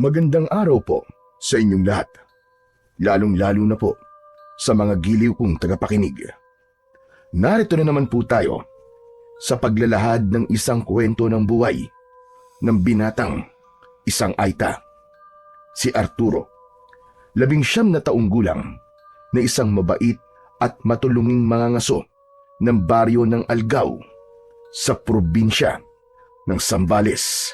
Magandang araw po sa inyong lahat, lalong-lalo na po sa mga giliw kong tagapakinig. Narito na naman po tayo sa paglalahad ng isang kwento ng buhay ng binatang isang Aita, si Arturo, 19 na taong gulang na isang mabait at matulunging mangangaso ng baryo ng Algao sa probinsya ng Zambales.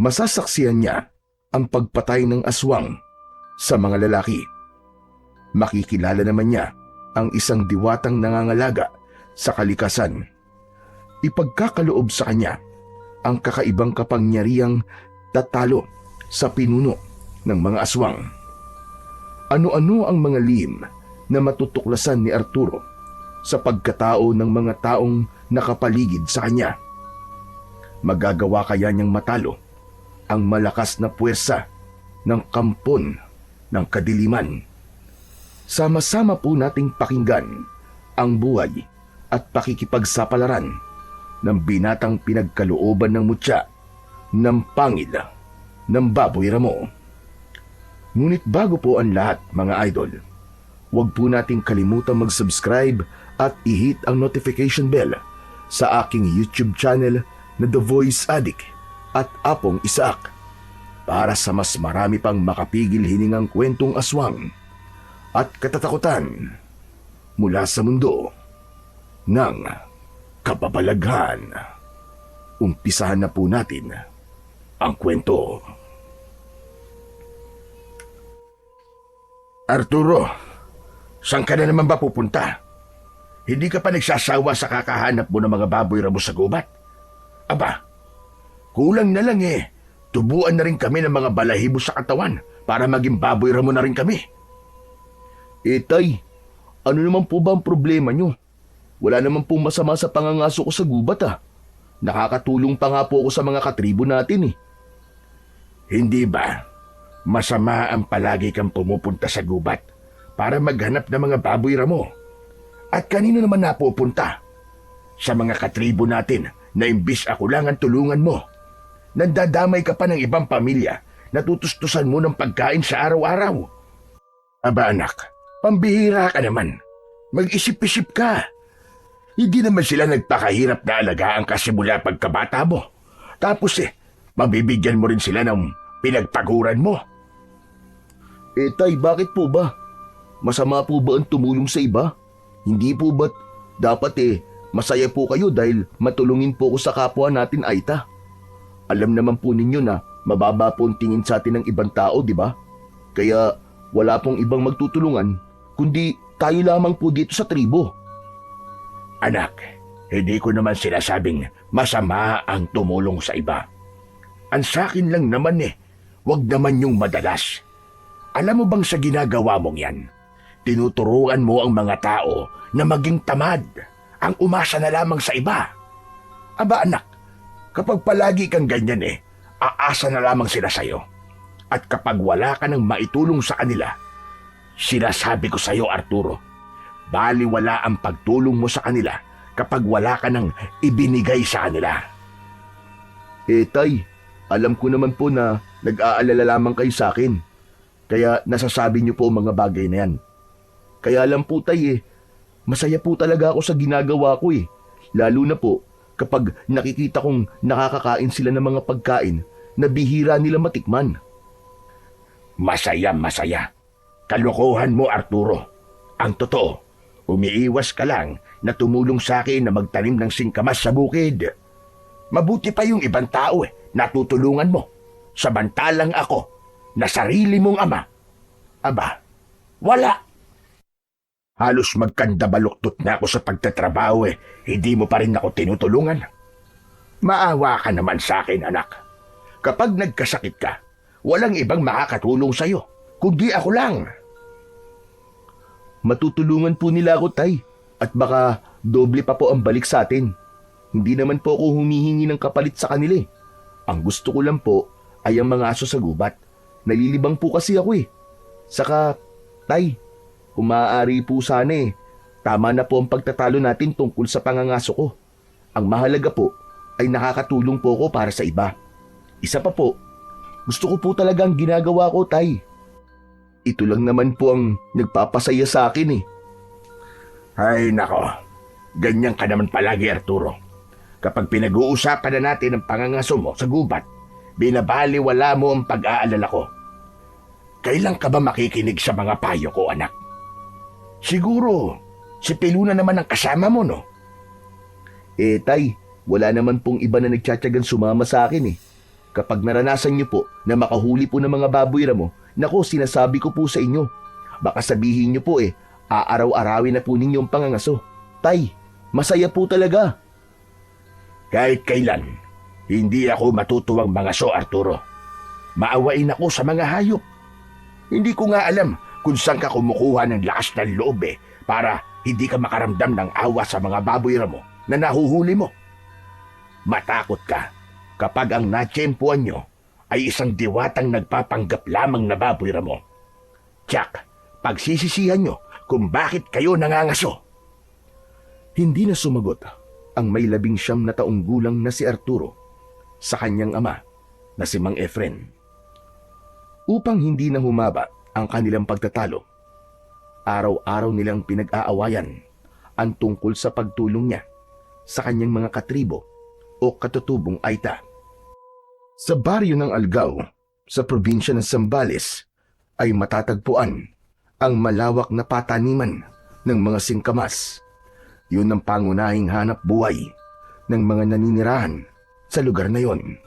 Masasaksihan niya ang pagpatay ng aswang sa mga lalaki. Makikilala naman niya ang isang diwatang nangangalaga sa kalikasan. Ipagkakaloob sa kanya ang kakaibang kapangyarihang tatalo sa pinuno ng mga aswang. Ano-ano ang mga lihim na matutuklasan ni Arturo sa pagkatao ng mga taong nakapaligid sa kanya? Magagawa kaya niyang matalo ang malakas na puwersa ng kampon ng kadiliman? Sama-sama po nating pakinggan ang buhay at pakikipagsapalaran ng binatang pinagkalooban ng mutya ng pangil ng Baboy Ramo. Ngunit bago po ang lahat, mga idol, huwag po nating kalimutang mag-subscribe at i-hit ang notification bell sa aking YouTube channel na The Voice Addict at Apong Isaac para sa mas marami pang makapigil hiningang kwentong aswang at katatakutan mula sa mundo ng kababalaghan. Umpisahan na po natin ang kwento. Arturo, saan ka na naman ba pupunta? Hindi ka pa nagsasawa sa kakahanap mo ng mga baboy ramo sa gubat? Aba, kulang na lang tubuan na rin kami ng mga balahibo sa katawan para maging baboy ramo na rin kami. Tay, ano naman po ba ang problema nyo? Wala naman pong masama sa pangangaso ko sa gubat Nakakatulong pa nga po ako sa mga katribo natin Hindi ba masama ang palagi kang pumupunta sa gubat para maghanap ng mga baboy ramo? At kanino naman napupunta? Sa mga katribo natin na imbis ako lang ang tulungan mo. Nandadamay ka pa ng ibang pamilya na tutustusan mo ng pagkain sa araw-araw. Aba anak, pambihira ka naman. Mag-isip-isip ka. Hindi naman sila nagpakahirap na alagaan ka simula pagkabata mo. Tapos mabibigyan mo rin sila ng pinagpaguran mo. Tay, bakit po ba? Masama po ba ang tumulong sa iba? Hindi po ba't dapat masaya po kayo dahil matulungin po ko sa kapwa natin, Aita? Alam naman po ninyo na mababa po ang tingin sa atin ng ibang tao, di ba? Kaya wala pong ibang magtutulungan, kundi tayo lamang po dito sa tribo. Anak, hindi ko naman sinasabing masama ang tumulong sa iba. Ang sakin lang naman wag naman yung madalas. Alam mo bang sa ginagawa mong yan, tinuturuan mo ang mga tao na maging tamad, ang umasa na lamang sa iba. Aba anak, kapag palagi kang ganyan aasa na lamang sila sa'yo. At kapag wala ka nang maitulong sa kanila, sinasabi ko sa'yo Arturo, baliwala ang pagtulong mo sa kanila kapag wala ka nang ibinigay sa kanila. Tay, alam ko naman po na nag-aalala lamang kayo sa akin. Kaya nasasabi niyo po ang mga bagay na yan. Kaya lang po tay masaya po talaga ako sa ginagawa ko Lalo na po kapag nakikita kong nakakakain sila ng mga pagkain na bihira nila matikman. Masaya. Kalokohan mo Arturo. Ang totoo, umiiwas ka lang na tumulong sa akin na magtanim ng singkamas sa bukid. Mabuti pa yung ibang tao na tutulungan mo. Samantalang ako, na sarili mong ama. Aba, wala. Halos magkandabaluktot na ako sa pagtatrabaho hindi mo pa rin ako tinutulungan. Maawa ka naman sa akin, anak. Kapag nagkasakit ka, walang ibang makakatulong sa'yo, kundi ako lang. Matutulungan po nila ako, tay. At baka doble pa po ang balik sa atin. Hindi naman po ako humihingi ng kapalit sa kanila Ang gusto ko lang po ay ang mga aso sa gubat. Nalilibang po kasi ako Saka, tay, kung maaari po sana tama na po ang pagtatalo natin tungkol sa pangangaso ko. Ang mahalaga po ay nakakatulong po ako para sa iba. Isa pa po, Gusto ko po talaga ang ginagawa ko, Tay. Ito lang naman po ang nagpapasaya sa akin eh. Ay nako, ganyan ka naman palagi Arturo. Kapag pinag-uusapan na natin ang pangangaso mo sa gubat, binabaliwala mo ang pag-aalala ko. Kailan ka ba makikinig sa mga payo ko, anak? Siguro, si Pilu na naman ang kasama mo, no? Tay, wala naman pong iba na nagtsatsagan sumama sa akin eh. Kapag naranasan niyo po na makahuli po ng mga baboy ramo, nako, sinasabi ko po sa inyo. Baka sabihin niyo po aaraw-arawin na po ninyo ang pangangaso. Tay, masaya po talaga. Kahit kailan, hindi ako matutuwang mangaso, Arturo. Maawain ako sa mga hayop. Hindi ko nga alam kung saan ka kumukuha ng lakas ng loob para hindi ka makaramdam ng awa sa mga baboy ramo na nahuhuli mo. Matakot ka kapag ang natsyempuan nyo ay isang diwatang nagpapanggap lamang na baboy ramo. Tiyak, pagsisisihan nyo kung bakit kayo nangangaso. Hindi na sumagot ang may 19 na taong gulang na si Arturo sa kanyang ama na si Mang Efren. Upang hindi na humaba ang kanilang pagtatalo, araw-araw nilang pinag-aawayan ang tungkol sa pagtulong niya sa kanyang mga katribo o katutubong Aita. Sa baryo ng Algao, sa probinsya ng Zambales, ay matatagpuan ang malawak na pataniman ng mga singkamas. Yun ang pangunahing hanap buhay ng mga naninirahan sa lugar na yon.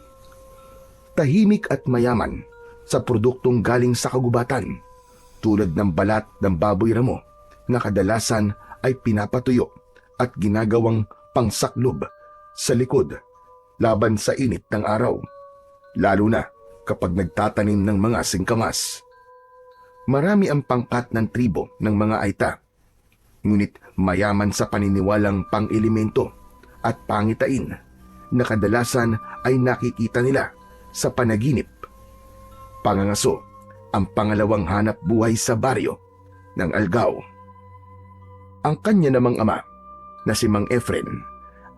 Tahimik at mayaman sa produktong galing sa kagubatan, tulad ng balat ng baboy ramo na kadalasan ay pinapatuyo at ginagawang pangsaklob sa likod laban sa init ng araw, lalo na kapag nagtatanim ng mga singkamas. Marami ang pangkat ng tribo ng mga Aita, ngunit mayaman sa paniniwalang pang-elemento at pangitain na kadalasan ay nakikita nila sa panaginip. Pangangaso ang pangalawang hanap buhay sa baryo ng Algao. Ang kanya namang ama na si Mang Efren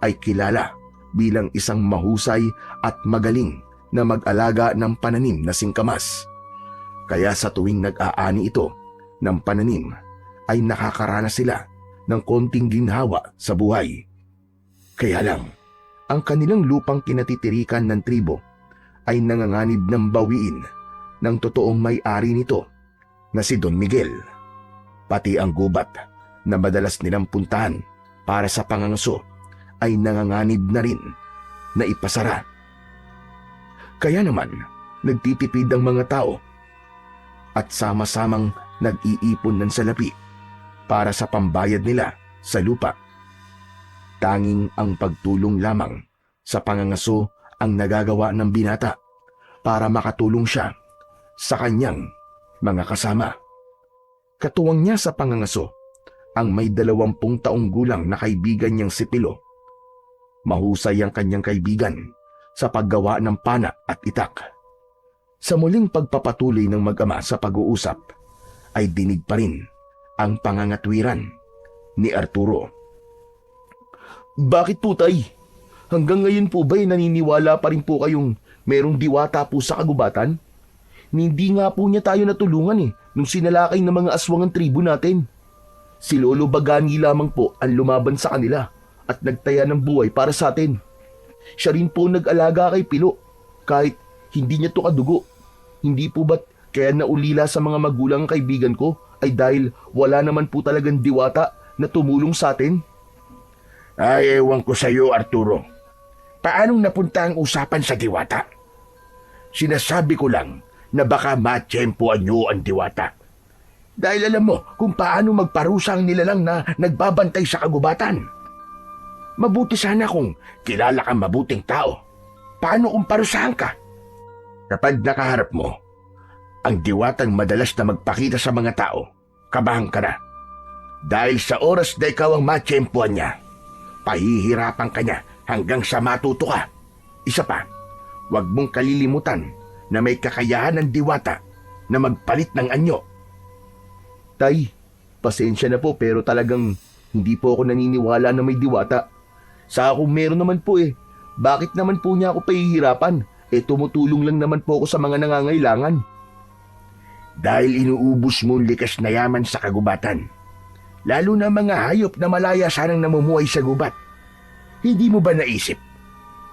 ay kilala bilang isang mahusay at magaling na mag-alaga ng pananim na singkamas. Kaya sa tuwing nag-aani ito ng pananim ay nakakaranas sila ng konting ginhawa sa buhay. Kaya lang, ang kanilang lupang kinatitirikan ng tribo ay nanganganib ng bawiin ng totoong may-ari nito na si Don Miguel. Pati ang gubat na madalas nilang puntahan para sa pangangaso ay nanganganib na rin na ipasara. Kaya naman, nagtitipid ang mga tao at sama-samang nag-iipon ng salapi para sa pambayad nila sa lupa. Tanging ang pagtulong lamang sa pangangaso ang nagagawa ng binata para makatulong siya sa kanyang mga kasama. Katuwang niya sa pangangaso ang may 20 taong gulang na kaibigan niyang si Pilo. Mahusay ang kanyang kaibigan sa paggawa ng pana at itak. Sa muling pagpapatuloy ng mag-ama sa pag-uusap, ay dinig pa rin ang pangangatwiran ni Arturo. Bakit po, Tay? Hanggang ngayon po ba'y naniniwala pa rin po kayong merong diwata po sa kagubatan? Hindi nga po niya tayo natulungan nung sinalakay ng mga aswang ang tribo natin. Si Lolo Bagani lamang po ang lumaban sa kanila at nagtaya ng buhay para sa atin. Siya rin po nag-alaga kay Pilo kahit hindi niya to kadugo. Hindi po ba't kaya naulila sa mga magulang kaibigan ko ay dahil wala naman po talagang diwata na tumulong sa atin? Ay, ewan ko sa iyo, Arturo. Paanong napunta ang usapan sa diwata? Sinasabi ko lang na baka matsyempoan niyo ang diwata. Dahil alam mo kung paano magparusa ang nilalang na nagbabantay sa kagubatan. Mabuti sana kung kilala kang mabuting tao. Paano kung parusahan ka? Kapag nakaharap mo, ang diwatang madalas na magpakita sa mga tao, kabahan ka na. Dahil sa oras na ikaw ang matsyempoan niya, pahihirapan ka niya hanggang sa matuto ka. Isa pa, huwag mong kalilimutan na may kakayahan ng diwata na magpalit ng anyo. Tay, pasensya na po pero talagang hindi po ako naniniwala na may diwata. Sa ako meron naman po bakit naman po niya ako pahihirapan Tumutulong lang naman po ako sa mga nangangailangan. Dahil inuubos mo ang likas na yaman sa kagubatan. Lalo na mga hayop na malaya sanang namumuhay sa gubat. Hindi mo ba naisip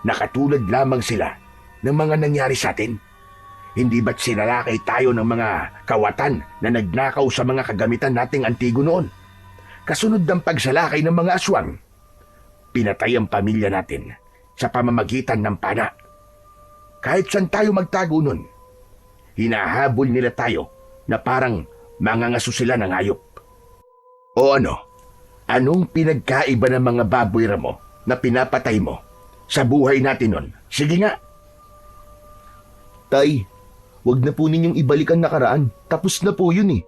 na katulad lamang sila ng mga nangyari sa atin? Hindi ba't sinalakay tayo ng mga kawatan na nagnakaw sa mga kagamitan nating antigo noon? Kasunod ng pagsalakay ng mga aswang, pinatay ang pamilya natin sa pamamagitan ng pana. Kahit saan tayo magtago nun, hinahabol nila tayo na parang mangangaso sila ng hayop. O ano? Anong pinagkaiba ng mga baboy ramo na pinapatay mo sa buhay natin nun? Sige nga. Tay, wag na po ninyong ibalik ang nakaraan. Tapos na po yun eh.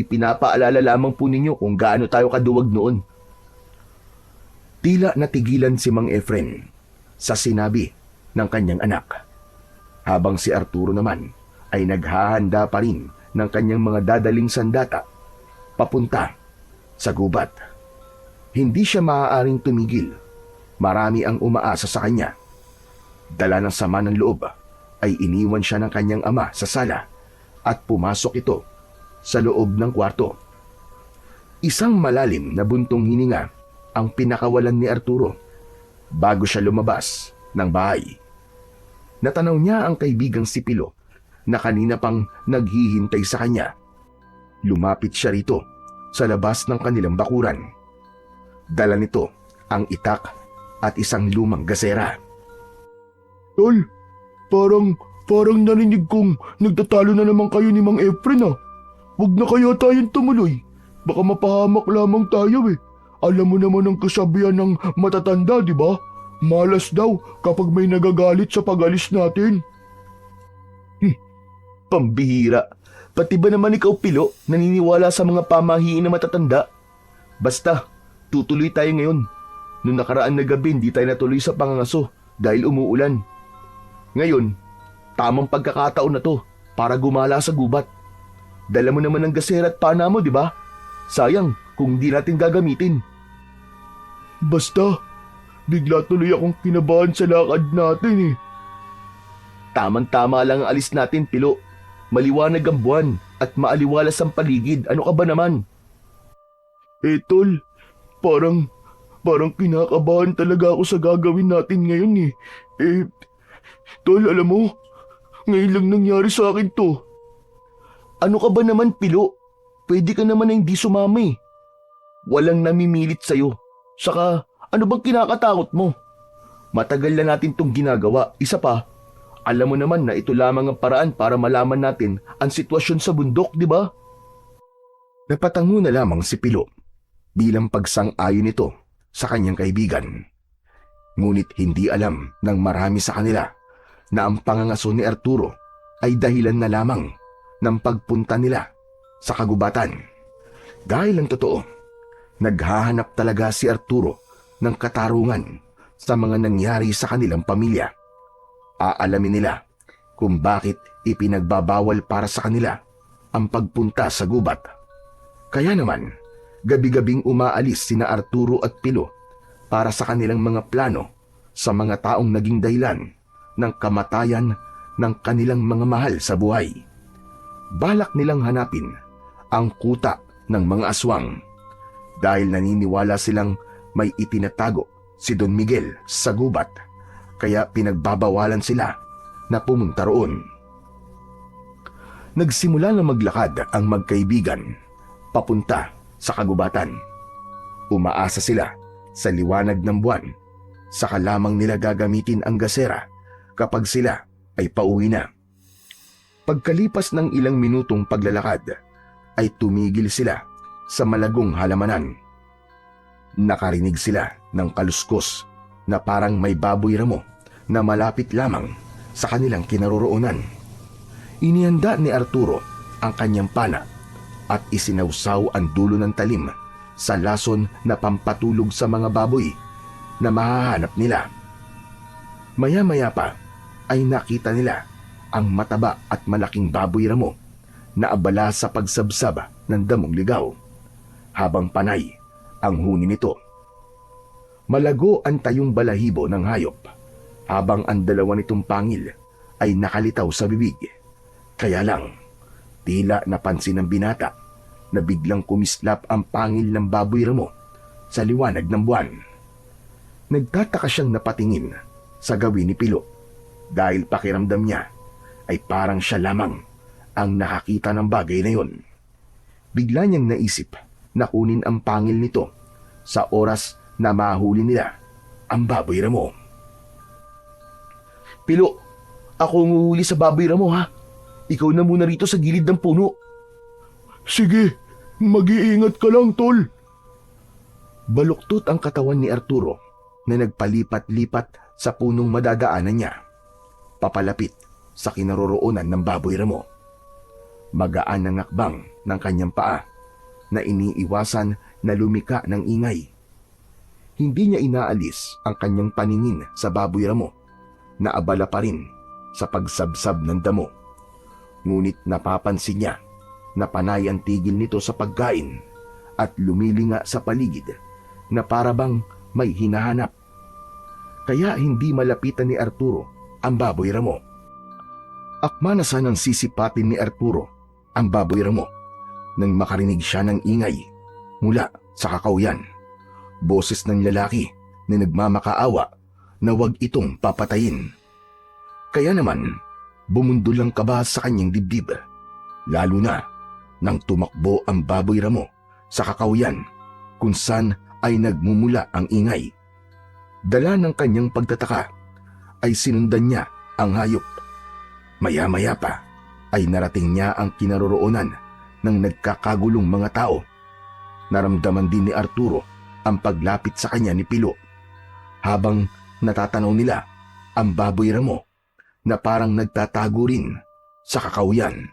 Ipinapaalala lamang po ninyo kung gaano tayo kaduwag noon. Tila natigilan si Mang Efren sa sinabi ng kanyang anak. Habang si Arturo naman ay naghahanda pa rin ng kanyang mga dadaling sandata papunta sa gubat. Hindi siya maaaring tumigil. Marami ang umaasa sa kanya. Dala ng sama ng loob ay iniwan siya ng kanyang ama sa sala at pumasok ito sa loob ng kwarto. Isang malalim na buntong hininga ang pinakawalan ni Arturo bago siya lumabas ng bahay. Natanaw niya ang kaibigang si Pilo na kanina pang naghihintay sa kanya. Lumapit siya rito sa labas ng kanilang bakuran. Dala nito ang itak at isang lumang gasera. Tol, parang narinig kong nagtatalo na naman kayo ni Mang Efren ah. Huwag na kaya tayong tumuloy. Baka mapahamak lamang tayo eh. Alam mo naman ang kasabihan ng matatanda, di ba? Malas daw kapag may nagagalit sa pag-alis natin. Pambihira. Pati ba naman ikaw, Pilo, naniniwala sa mga pamahiin na matatanda? Basta, tutuloy tayo ngayon. Noong nakaraan na gabi, hindi tayo natuloy sa pangangaso dahil umuulan. Ngayon, tamang pagkakataon na to para gumala sa gubat. Dala mo naman ang gasera at pana mo, di ba? Sayang kung di natin gagamitin. Basta, bigla tuloy akong kinabahan sa lakad natin eh. Tamang-tama lang ang alis natin, Pilo. Maliwanag ang buwan at maaliwalas ang paligid. Ano ka ba naman? Tol, parang kinakabahan talaga ako sa gagawin natin ngayon eh. Tol, alam mo, ngayon lang nangyari sa akin to. Ano ka ba naman, Pilo? Pwede ka naman na hindi sumama eh. Walang namimilit sa'yo. Saka, ano bang kinakatakot mo? Matagal na natin tong ginagawa. Isa pa, alam mo naman na ito lamang ang paraan para malaman natin ang sitwasyon sa bundok, di ba? Napatango na lamang si Pilo bilang pagsang-ayon nito sa kanyang kaibigan. Ngunit hindi alam ng marami sa kanila na ang pangangaso ni Arturo ay dahilan na lamang ng pagpunta nila sa kagubatan. Dahil ang totoo, naghahanap talaga si Arturo ng katarungan sa mga nangyari sa kanilang pamilya. Aalamin nila kung bakit ipinagbabawal para sa kanila ang pagpunta sa gubat. Kaya naman, gabi-gabing umaalis sina Arturo at Pilo para sa kanilang mga plano sa mga taong naging dahilan ng kamatayan ng kanilang mga mahal sa buhay. Balak nilang hanapin ang kuta ng mga aswang dahil naniniwala silang may itinatago si Don Miguel sa gubat. Kaya pinagbabawalan sila na pumunta roon. Nagsimula na maglakad ang magkaibigan papunta sa kagubatan. Umaasa sila sa liwanag ng buwan, saka lamang nila gagamitin ang gasera kapag sila ay pauwi na. Pagkalipas ng ilang minutong paglalakad, ay tumigil sila sa malagong halamanan. Nakarinig sila ng kaluskos na parang may baboy ramo na malapit lamang sa kanilang kinaroroonan. Inihanda ni Arturo ang kanyang pana at isinawsaw ang dulo ng talim sa lason na pampatulog sa mga baboy na mahahanap nila. Maya-maya pa ay nakita nila ang mataba at malaking baboy ramo na abala sa pagsabsab ng damong ligaw, habang panay ang huni nito. Malago ang tayong balahibo ng hayop, habang ang dalawa nitong pangil ay nakalitaw sa bibig. Kaya lang, tila napansin ng binata na biglang kumislap ang pangil ng baboy ramo sa liwanag ng buwan. Nagtataka siyang napatingin sa gawin ni Pilo dahil pakiramdam niya ay parang siya lamang ang nakakita ng bagay na yon. Bigla niyang naisip na kunin ang pangil nito sa oras na mahuli nila ang baboy ramo. Pilo, ako ang uhuli sa baboy ramo ha. Ikaw na muna rito sa gilid ng puno. Sige, mag-iingat ka lang, tol. Baluktot ang katawan ni Arturo na nagpalipat-lipat sa punong madadaanan niya, papalapit sa kinaroroonan ng baboy ramo. Magaan ang akbang ng kanyang paa na iniiwasan na lumika ng ingay. Hindi niya inaalis ang kanyang paningin sa baboy ramo na abala pa rin sa pagsabsab ng damo. Ngunit napapansin niya na panay ang tigil nito sa pagkain at lumilinga sa paligid na parabang may hinahanap. Kaya hindi malapitan ni Arturo ang baboy ramo. Akma na sanang sisipatin ni Arturo ang baboy ramo nang makarinig siya ng ingay mula sa kakawyan. Boses ng lalaki na nagmamakaawa na wag itong papatayin. Kaya naman, bumundol ang kaba sa kanyang dibdib, lalo na nang tumakbo ang baboy ramo sa kakawyan kung saan ay nagmumula ang ingay. Dala ng kanyang pagtataka ay sinundan niya ang hayop. Maya-maya pa ay narating niya ang kinaroroonan ng nagkakagulong mga tao. Naramdaman din ni Arturo ang paglapit sa kanya ni Pilo habang natatanaw nila ang baboy ramo na parang nagtatago rin sa kakawyan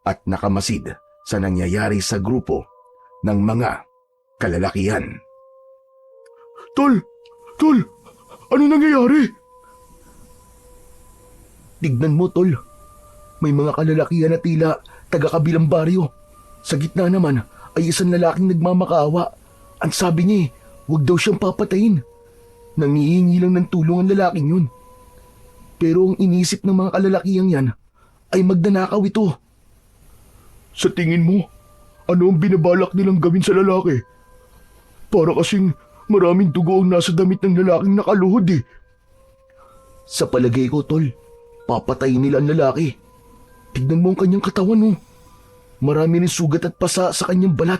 at nakamasid sa nangyayari sa grupo ng mga kalalakihan. Tol, ano nangyayari? Tignan mo, tol. May mga kalalakihan na tila taga-kabilang baryo. Sa gitna naman ay isang lalaking nagmamakaawa. Ang sabi niya huwag daw siyang papatayin. Nangihingi lang ng tulong ang lalaking yun. Pero ang inisip ng mga kalalakihang yan ay magnanakaw ito. Sa tingin mo, ano ang binabalak nilang gawin sa lalaki? Para kasing maraming dugo ang nasa damit ng lalaking nakaluhod eh. Sa palagay ko, tol, papatayin nila ang lalaki. Tignan mo ang kanyang katawan, oh. Marami rin sugat at pasa sa kanyang balat.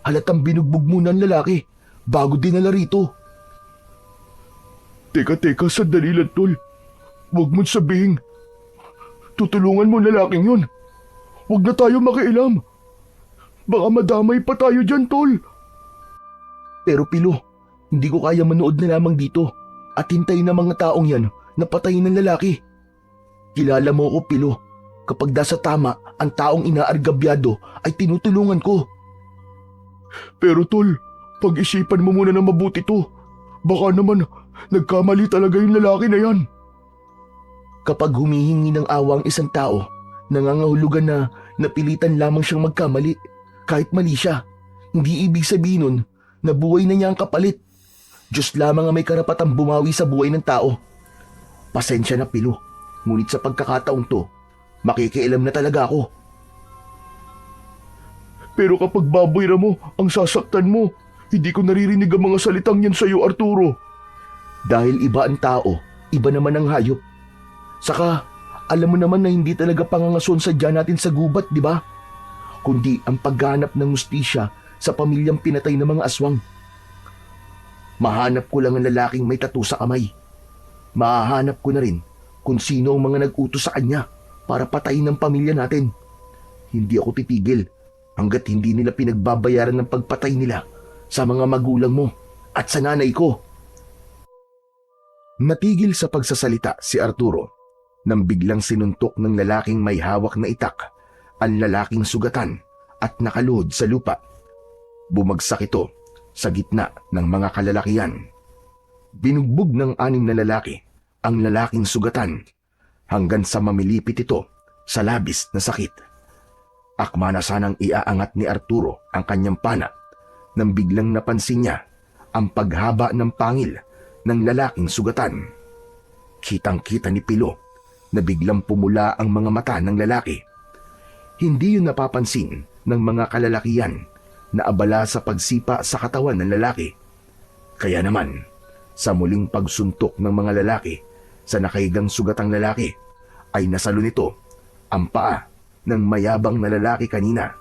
Halatang binugbog muna ang lalaki bago dinala rito. Teka, sandali lang, tol. Huwag mong sabihin. Tutulungan mo ang lalaking yun. Huwag na tayo makialam. Baka madamay pa tayo dyan, tol. Pero Pilo, hindi ko kaya manood na lamang dito at hintayin ng mga taong yan na patayin ng lalaki. Kilala mo ko, Pilo. Kapag nasa tama, ang taong inaargabyado ay tinutulungan ko. Pero tol, pag-isipan mo muna ng mabuti to. Baka naman nagkamali talaga yung lalaki na yan. Kapag humihingi ng awa ang isang tao, nangangahulugan na napilitan lamang siyang magkamali. Kahit mali siya, hindi ibig sabihin nun na buhay na niya ang kapalit. Diyos lamang ang may karapatang bumawi sa buhay ng tao. Pasensya na, Pilo, ngunit sa pagkakataong to, makikialam na talaga ako. Pero kapag baboy mo ang sasaktan mo, hindi ko naririnig ang mga salitang yan sa'yo, Arturo. Dahil iba ang tao, iba naman ang hayop. Saka, alam mo naman na hindi talaga pangangason sadya natin sa gubat, di ba? Kundi ang pagganap ng hustisya sa pamilyang pinatay ng mga aswang. Mahanap ko lang ang lalaking may tattoo sa kamay. Mahahanap ko na rin kung sino ang mga nag-utos sa kanya para patayin ng pamilya natin. Hindi ako titigil hanggat hindi nila pinagbabayaran ng pagpatay nila sa mga magulang mo at sa nanay ko. Natigil sa pagsasalita si Arturo nang biglang sinuntok ng lalaking may hawak na itak ang lalaking sugatan at nakaluhod sa lupa. Bumagsak ito sa gitna ng mga kalalakihan. Binugbog ng 6 na lalaki ang lalaking sugatan hanggang sa mamilipit ito sa labis na sakit. Akma na sanang iaangat ni Arturo ang kanyang pana nang biglang napansin niya ang paghaba ng pangil ng lalaking sugatan. Kitang-kita ni Pilo na biglang pumula ang mga mata ng lalaki. Hindi yun napapansin ng mga kalalakihan na abala sa pagsipa sa katawan ng lalaki. Kaya naman, sa muling pagsuntok ng mga lalaki sa nakahigang sugatang lalaki, ay nasalo nito ang paa ng mayabang na lalaki kanina.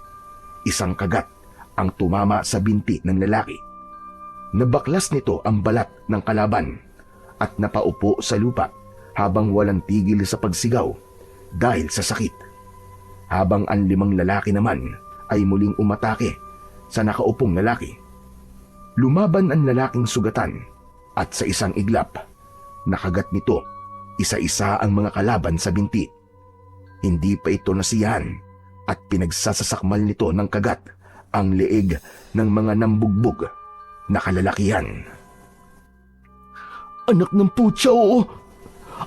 Isang kagat ang tumama sa binti ng lalaki. Nabaklas nito ang balat ng kalaban at napaupo sa lupa habang walang tigil sa pagsigaw dahil sa sakit. Habang ang 5 lalaki naman ay muling umatake sa nakaupong lalaki. Lumaban ang lalaking sugatan at sa isang iglap, nakagat nito isa-isa ang mga kalaban sa binti. Hindi pa ito nasiyahan at pinagsasasakmal nito ng kagat ang leeg ng mga nambugbog na kalalakihan. Anak ng putya, oo.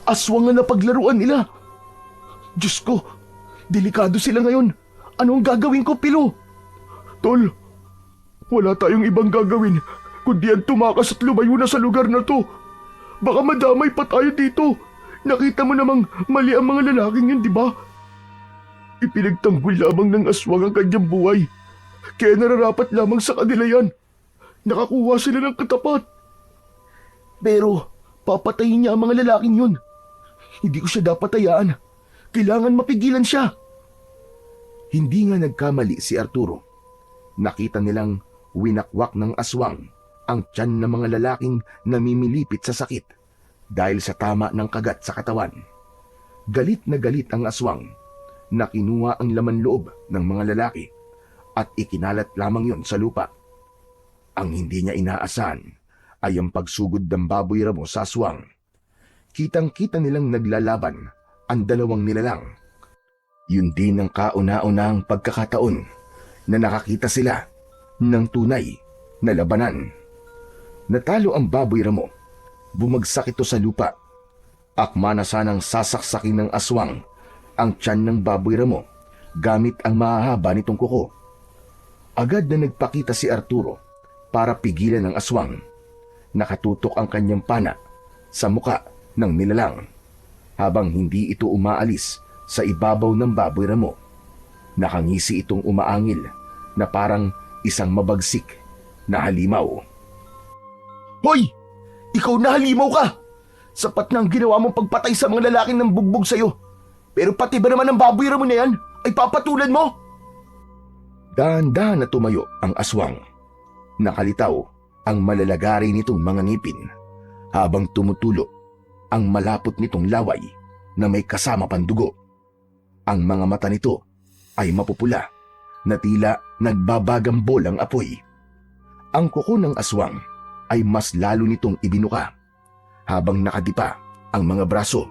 Aswang na napaglaruan nila. Diyos ko, delikado sila ngayon. Ano ang gagawin ko, Pilo? Tol, wala tayong ibang gagawin kundi ang tumakas at lumayo na sa lugar na to. Baka madamay pa tayo dito. Nakita mo namang mali ang mga lalaking yun, di ba? Ipinagtanggol lamang ng aswang ang kanyang buhay. Kaya nararapat lamang sa kanila yan. Nakakuha sila ng katapat. Pero papatayin niya ang mga lalaking yun. Hindi ko siya dapat hayaan. Kailangan mapigilan siya. Hindi nga nagkamali si Arturo. Nakita nilang winakwak ng aswang ang tiyan ng mga lalaking namimilipit sa sakit dahil sa tama ng kagat sa katawan. Galit na galit ang aswang na kinuha ang laman loob ng mga lalaki at ikinalat lamang yon sa lupa. Ang hindi niya inaasahan ay ang pagsugod ng baboy ramo sa aswang. Kitang-kita nilang naglalaban ang 2 nilalang. Yun din ang kauna-unahang pagkakataon na nakakita sila ng tunay na labanan. Natalo ang baboy ramo. Bumagsak ito sa lupa. Akma na sanang sasaksakin ng aswang ang tiyan ng baboy ramo gamit ang mahahaba nitong kuko. Agad na nagpakita si Arturo para pigilan ang aswang. Nakatutok ang kanyang pana sa muka ng nilalang habang hindi ito umaalis sa ibabaw ng baboy ramo. Nakangisi itong umaangil na parang isang mabagsik na halimaw. Hoy! Ikaw na halimaw ka! Sapat na ang ginawa mong pagpatay sa mga lalaking ng bugbog sa'yo. Pero pati ba naman ang baboy mo na yan ay papatulan mo? Dahan-dahan na tumayo ang aswang. Nakalitaw ang malalagari nitong mga ngipin habang tumutulo ang malapot nitong laway na may kasama pang dugo. Ang mga mata nito ay mapupula na tila nagbabagambol ang apoy. Ang kuko ng aswang ay mas lalo nitong ibinuka habang nakadipa ang mga braso,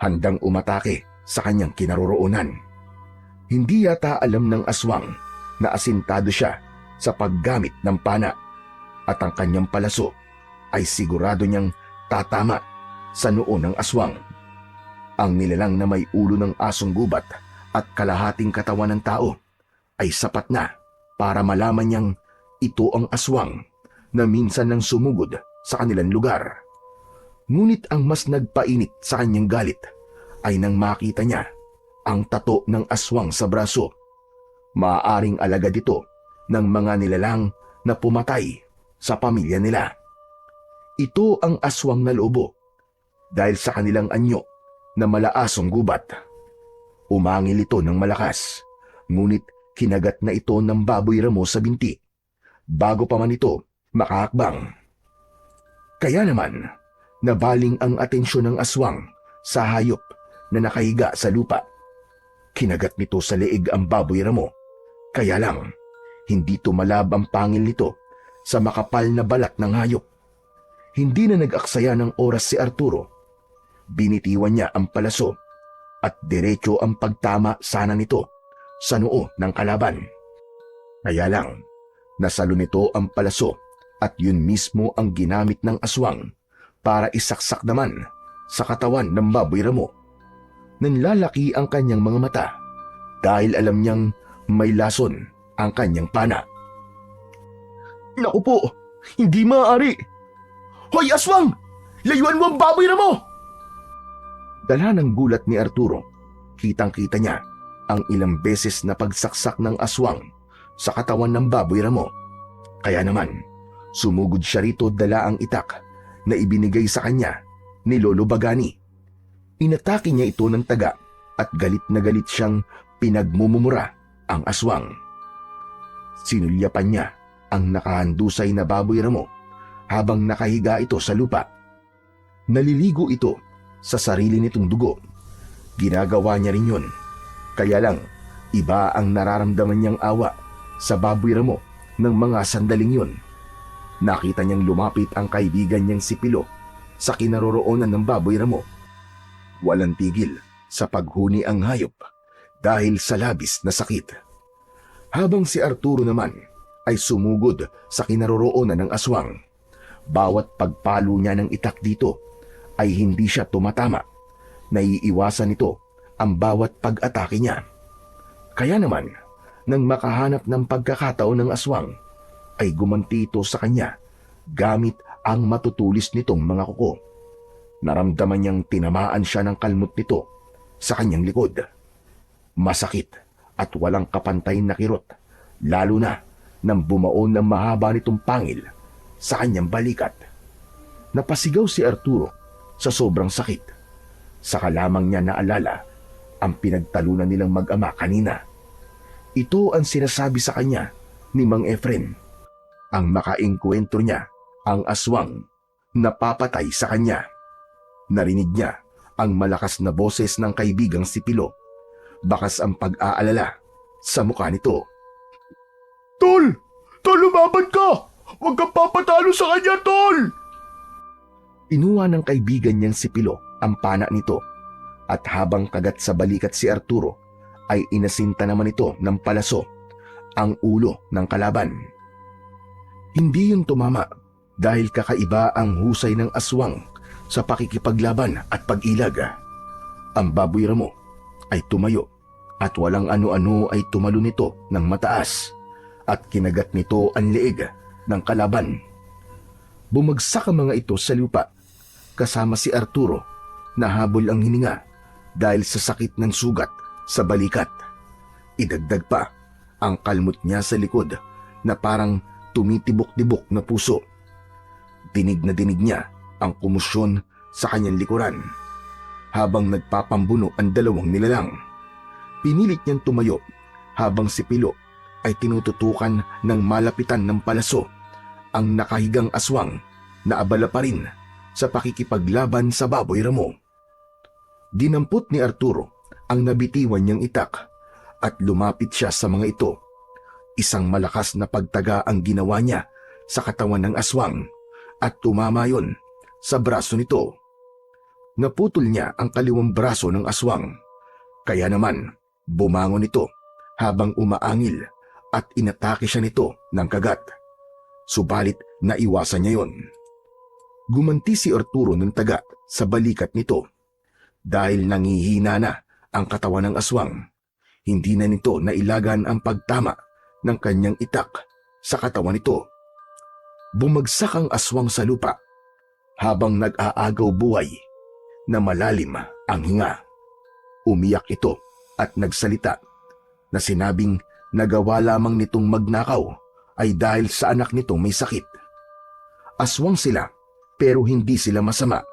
handang umatake sa kanyang kinaroroonan. Hindi yata alam ng aswang na asintado siya sa paggamit ng pana at ang kanyang palaso ay sigurado niyang tatama sa noo ng aswang. Ang nilalang na may ulo ng asong gubat at kalahating katawan ng tao ay sapat na para malaman niyang ito ang aswang na minsan nang sumugod sa kanilang lugar. Ngunit ang mas nagpainit sa kanyang galit ay nang makita niya ang tato ng aswang sa braso. Maaaring alagad ito ng mga nilalang na pumatay sa pamilya nila. Ito ang aswang na lobo dahil sa kanilang anyo na malaasong gubat. Umangil ito ng malakas, ngunit kinagat na ito ng baboy ramo sa binti bago pa man ito makahakbang. Kaya naman, nabaling ang atensyon ng aswang sa hayop na nakahiga sa lupa. Kinagat nito sa leeg ang baboy ramo, kaya lang hindi tumalab ang pangil nito sa makapal na balat ng hayop. Hindi na nag-aksaya ng oras si Arturo. Binitiwan niya ang palaso at diretso ang pagtama sana nito sa noo ng kalaban. Kaya lang, nasalo nito ang palaso at yun mismo ang ginamit ng aswang para isaksak naman sa katawan ng baboy ramo. Nanlalaki ang kanyang mga mata dahil alam niyang may lason ang kanyang pana. Naku po, hindi maaari. Hoy aswang! Layuan mo ang baboy ramo! Dala ng gulat ni Arturo, kitang-kita niya ang ilang beses na pagsaksak ng aswang sa katawan ng baboy ramo. Kaya naman, sumugod siya rito dala ang itak na ibinigay sa kanya ni Lolo Bagani. Inatake niya ito ng taga at galit na galit siyang pinagmumumura ang aswang. Sinulyapan niya ang nakahandusay na baboy ramo habang nakahiga ito sa lupa. Naliligo ito sa sarili nitong dugo. Ginagawa niya rin yun. Kaya lang, iba ang nararamdaman niyang awa sa baboy ramo ng mga sandaling yun. Nakita niyang lumapit ang kaibigan niyang si Pilo sa kinaroroonan ng baboy ramo. Walang tigil sa paghuni ang hayop dahil sa labis na sakit. Habang si Arturo naman ay sumugod sa kinaroroonan ng aswang. Bawat pagpalo niya ng itak dito ay hindi siya tumatama. Naiiwasan nito ang bawat pag-atake niya. Kaya naman, nang makahanap ng pagkakataon ng aswang, ay gumanti ito sa kanya gamit ang matutulis nitong mga kuko. Naramdaman niyang tinamaan siya ng kalmot nito sa kanyang likod. Masakit at walang kapantay na kirot, lalo na nang bumaon ng mahaba nitong pangil sa kanyang balikat. Napasigaw si Arturo sa sobrang sakit. Saka lamang niya naalala ang pinagtalunan nilang mag-ama kanina. Ito ang sinasabi sa kanya ni Mang Efren. Ang makaengkwentro niya ang aswang na papatay sa kanya. Narinig niya ang malakas na boses ng kaibigang si Pilo. Bakas ang pag-aalala sa mukha nito. Tol! Tol, lumaban ka! Huwag kang papatalo sa kanya, Tol! Inuha ng kaibigan niyang si Pilo ang pana nito at habang kagat sa balikat si Arturo ay inasinta naman ito ng palaso ang ulo ng kalaban. Hindi yun tumama dahil kakaiba ang husay ng aswang sa pakikipaglaban at pag-ilag. Ang baboy ramo ay tumayo at walang ano-ano ay tumalo nito ng mataas at kinagat nito ang leeg ng kalaban. Bumagsak ang mga ito sa lupa kasama si Arturo na habol ang hininga dahil sa sakit ng sugat sa balikat. Idagdag pa ang kalmot niya sa likod na parang tumitibok-tibok na puso. Dinig na dinig niya ang kumusyon sa kanyang likuran habang nagpapambuno ang dalawang nilalang. Pinilit niyang tumayo habang si Pilo ay tinututukan ng malapitan ng palaso ang nakahigang aswang na abala pa rin sa pakikipaglaban sa baboy ramo. Dinampot ni Arturo ang nabitiwan niyang itak at lumapit siya sa mga ito. Isang malakas na pagtaga ang ginawa niya sa katawan ng aswang at tumama yon sa braso nito. Naputol niya ang kaliwang braso ng aswang. Kaya naman, bumangon ito habang umaangil at inatake siya nito ng kagat. Subalit naiwasan niya yon. Gumanti si Arturo ng taga sa balikat nito. Dahil nangihina na ang katawan ng aswang, hindi na nito nailagan ang pagtama ng kanyang itak sa katawan nito. Bumagsak ang aswang sa lupa habang nag-aagaw buhay na malalim ang hinga. Umiyak ito at nagsalita na sinabing nagawa lamang nitong magnakaw ay dahil sa anak nitong may sakit. Aswang sila pero hindi sila masama.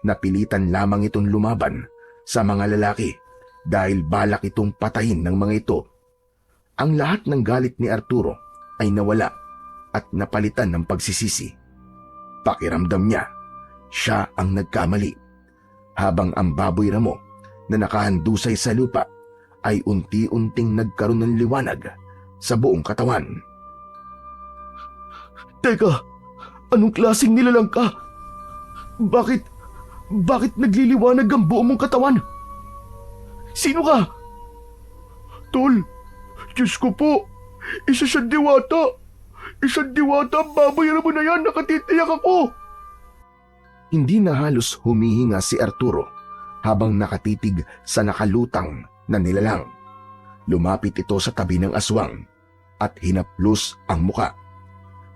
Napilitan lamang itong lumaban sa mga lalaki dahil balak itong patayin ng mga ito. Ang lahat ng galit ni Arturo ay nawala at napalitan ng pagsisisi. Pakiramdam niya, siya ang nagkamali, habang ang baboy ramo na nakahandusay sa lupa ay unti-unting nagkaroon ng liwanag sa buong katawan. Teka, anong klaseng nilalang ka? Bakit nagliliwanag ang buong mong katawan? Sino ka? Tol, Diyos ko po, isa siyang diwata. Isang diwata ang baboy ramo na yan, nakatitiyak ako. Hindi na halos humihinga si Arturo habang nakatitig sa nakalutang na nilalang. Lumapit ito sa tabi ng aswang at hinaplos ang muka.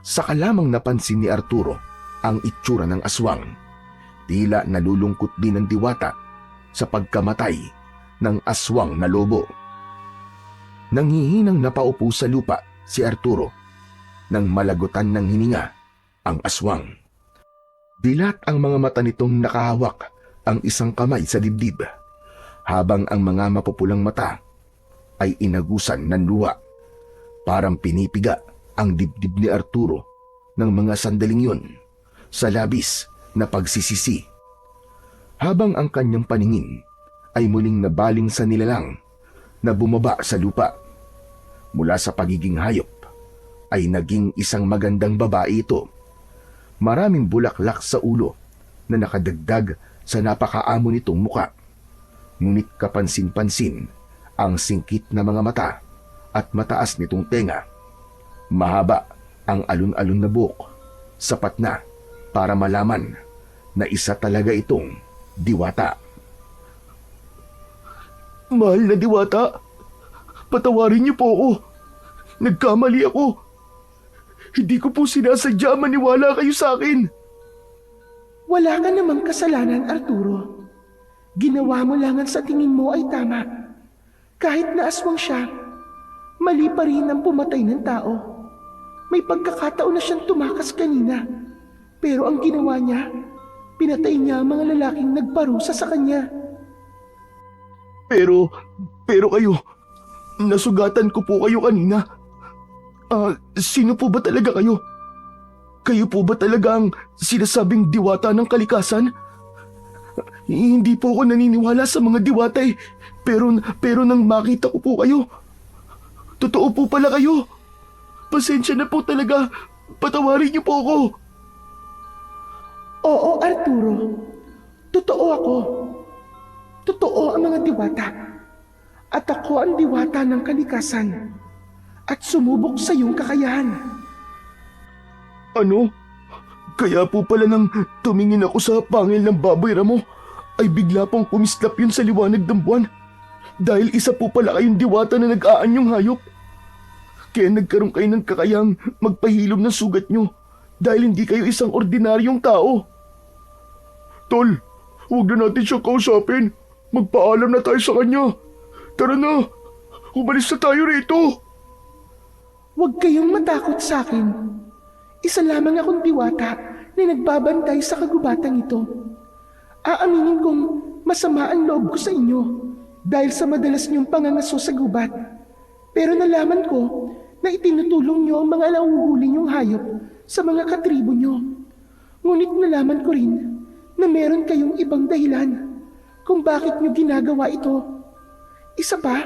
Saka lamang napansin ni Arturo ang itsura ng aswang. Tila nalulungkot din ng diwata sa pagkamatay ng aswang na lobo. Nanghihinang napaupo sa lupa si Arturo nang malagutan ng hininga ang aswang. Dilat ang mga mata nitong nakahawak ang isang kamay sa dibdib, habang ang mga mapupulang mata ay inagusan ng luha. Parang pinipiga ang dibdib ni Arturo ng mga sandaling yun sa labis na pagsisisi, habang ang kanyang paningin ay muling nabaling sa nilalang na bumaba sa lupa. Mula sa pagiging hayop ay naging isang magandang babae ito. Maraming bulaklak sa ulo na nakadagdag sa napakaamo nitong muka. Ngunit kapansin-pansin ang singkit na mga mata at mataas nitong tenga. Mahaba ang alun-alun na buhok, sapat na para malaman na isa talaga itong diwata. Mahal na diwata, patawarin niyo po ako. Nagkamali ako. Hindi ko po sinasadya maniwala kayo sa akin. Wala ka namang kasalanan, Arturo. Ginawa mo lang ang sa tingin mo ay tama. Kahit na aswang siya, mali pa rin ang pumatay ng tao. May pagkakataon na siyang tumakas kanina. Pero ang ginawa niya, pinatay niya ang mga lalaking nagparusa sa kanya. Pero kayo, nasugatan ko po kayo kanina. Sino po ba talaga kayo? Kayo po ba talaga ang sinasabing diwata ng kalikasan? Hindi po ako naniniwala sa mga diwata eh. Pero nang makita ko po kayo, totoo po pala kayo. Pasensya na po talaga. Patawarin niyo po ako. Oo, Arturo. Totoo ako. Totoo ang mga diwata. At ako ang diwata ng kalikasan. At sumubok sa iyong kakayahan. Ano? Kaya po pala nang tumingin ako sa pangil ng baboy ramo, ay bigla pong kumislap yun sa liwanag ng buwan. Dahil isa po pala kayong diwata na nag-aanyong hayop. Kaya nagkaroon kayo ng kakayang magpahilom ng sugat nyo dahil hindi kayo isang ordinaryong tao. Tol, huwag na natin siyang kausapin. Magpaalam na tayo sa kanya. Tara na, umalis na tayo rito. Huwag kayong matakot sa akin. Isa lamang akong diwata na nagbabantay sa kagubatang ito. Aaminin kong masama ang loob ko sa inyo dahil sa madalas niyong pangangaso sa gubat. Pero nalaman ko na itinutulong niyo ang mga nauhuli niyong hayop sa mga katribo niyo. Ngunit nalaman ko rin na meron kayong ibang dahilan kung bakit niyo ginagawa ito. Isa pa,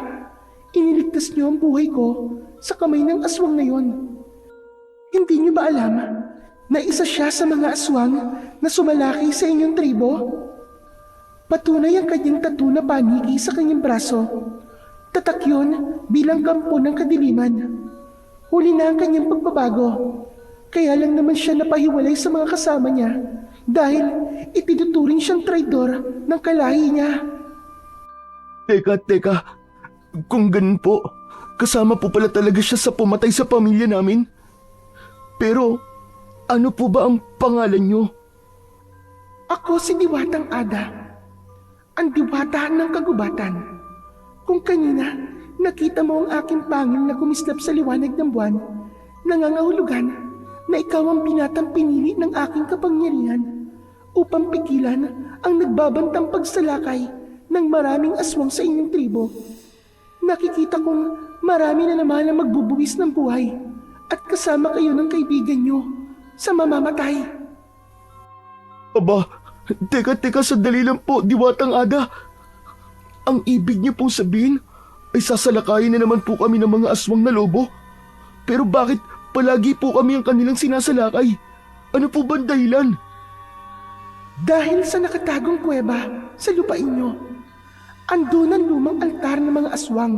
iniligtas niyo ang buhay ko sa kamay ng aswang na yon. Hindi niyo ba alam na isa siya sa mga aswang na sumalaki sa inyong tribo? Patunay ang kanyang tattoo na paniki sa kanyang braso. Tatak yun bilang kampo ng kadiliman. Huli na ang kanyang pagbabago. Kaya lang naman siya napahiwalay sa mga kasama niya dahil itinuturing siyang traidor ng kalahi niya. Teka. Kung ganun po, kasama po pala talaga siya sa pumatay sa pamilya namin. Pero, ano po ba ang pangalan niyo? Ako si Diwatang Ada, ang diwata ng kagubatan. Kung kanina nakita mo ang aking pangil na kumislap sa liwanag ng buwan, nangangahulugan na ikaw ang binatang pinili ng aking kapangyarihan upang pigilan ang nagbabantang pagsalakay ng maraming aswang sa inyong tribo. Nakikita kong marami na naman ang magbubuwis ng buhay at kasama kayo ng kaibigan nyo sa mamamatay. Aba, teka, sandali lang po, Diwatang Ada. Ang ibig niyo pong sabihin ay sasalakayin na naman po kami ng mga aswang na lobo? Pero bakit palagi po kami ang kanilang sinasalakay? Ano po ba ang dahilan? Dahil sa nakatagong kuweba sa lupain nyo, andun ang lumang altar ng mga aswang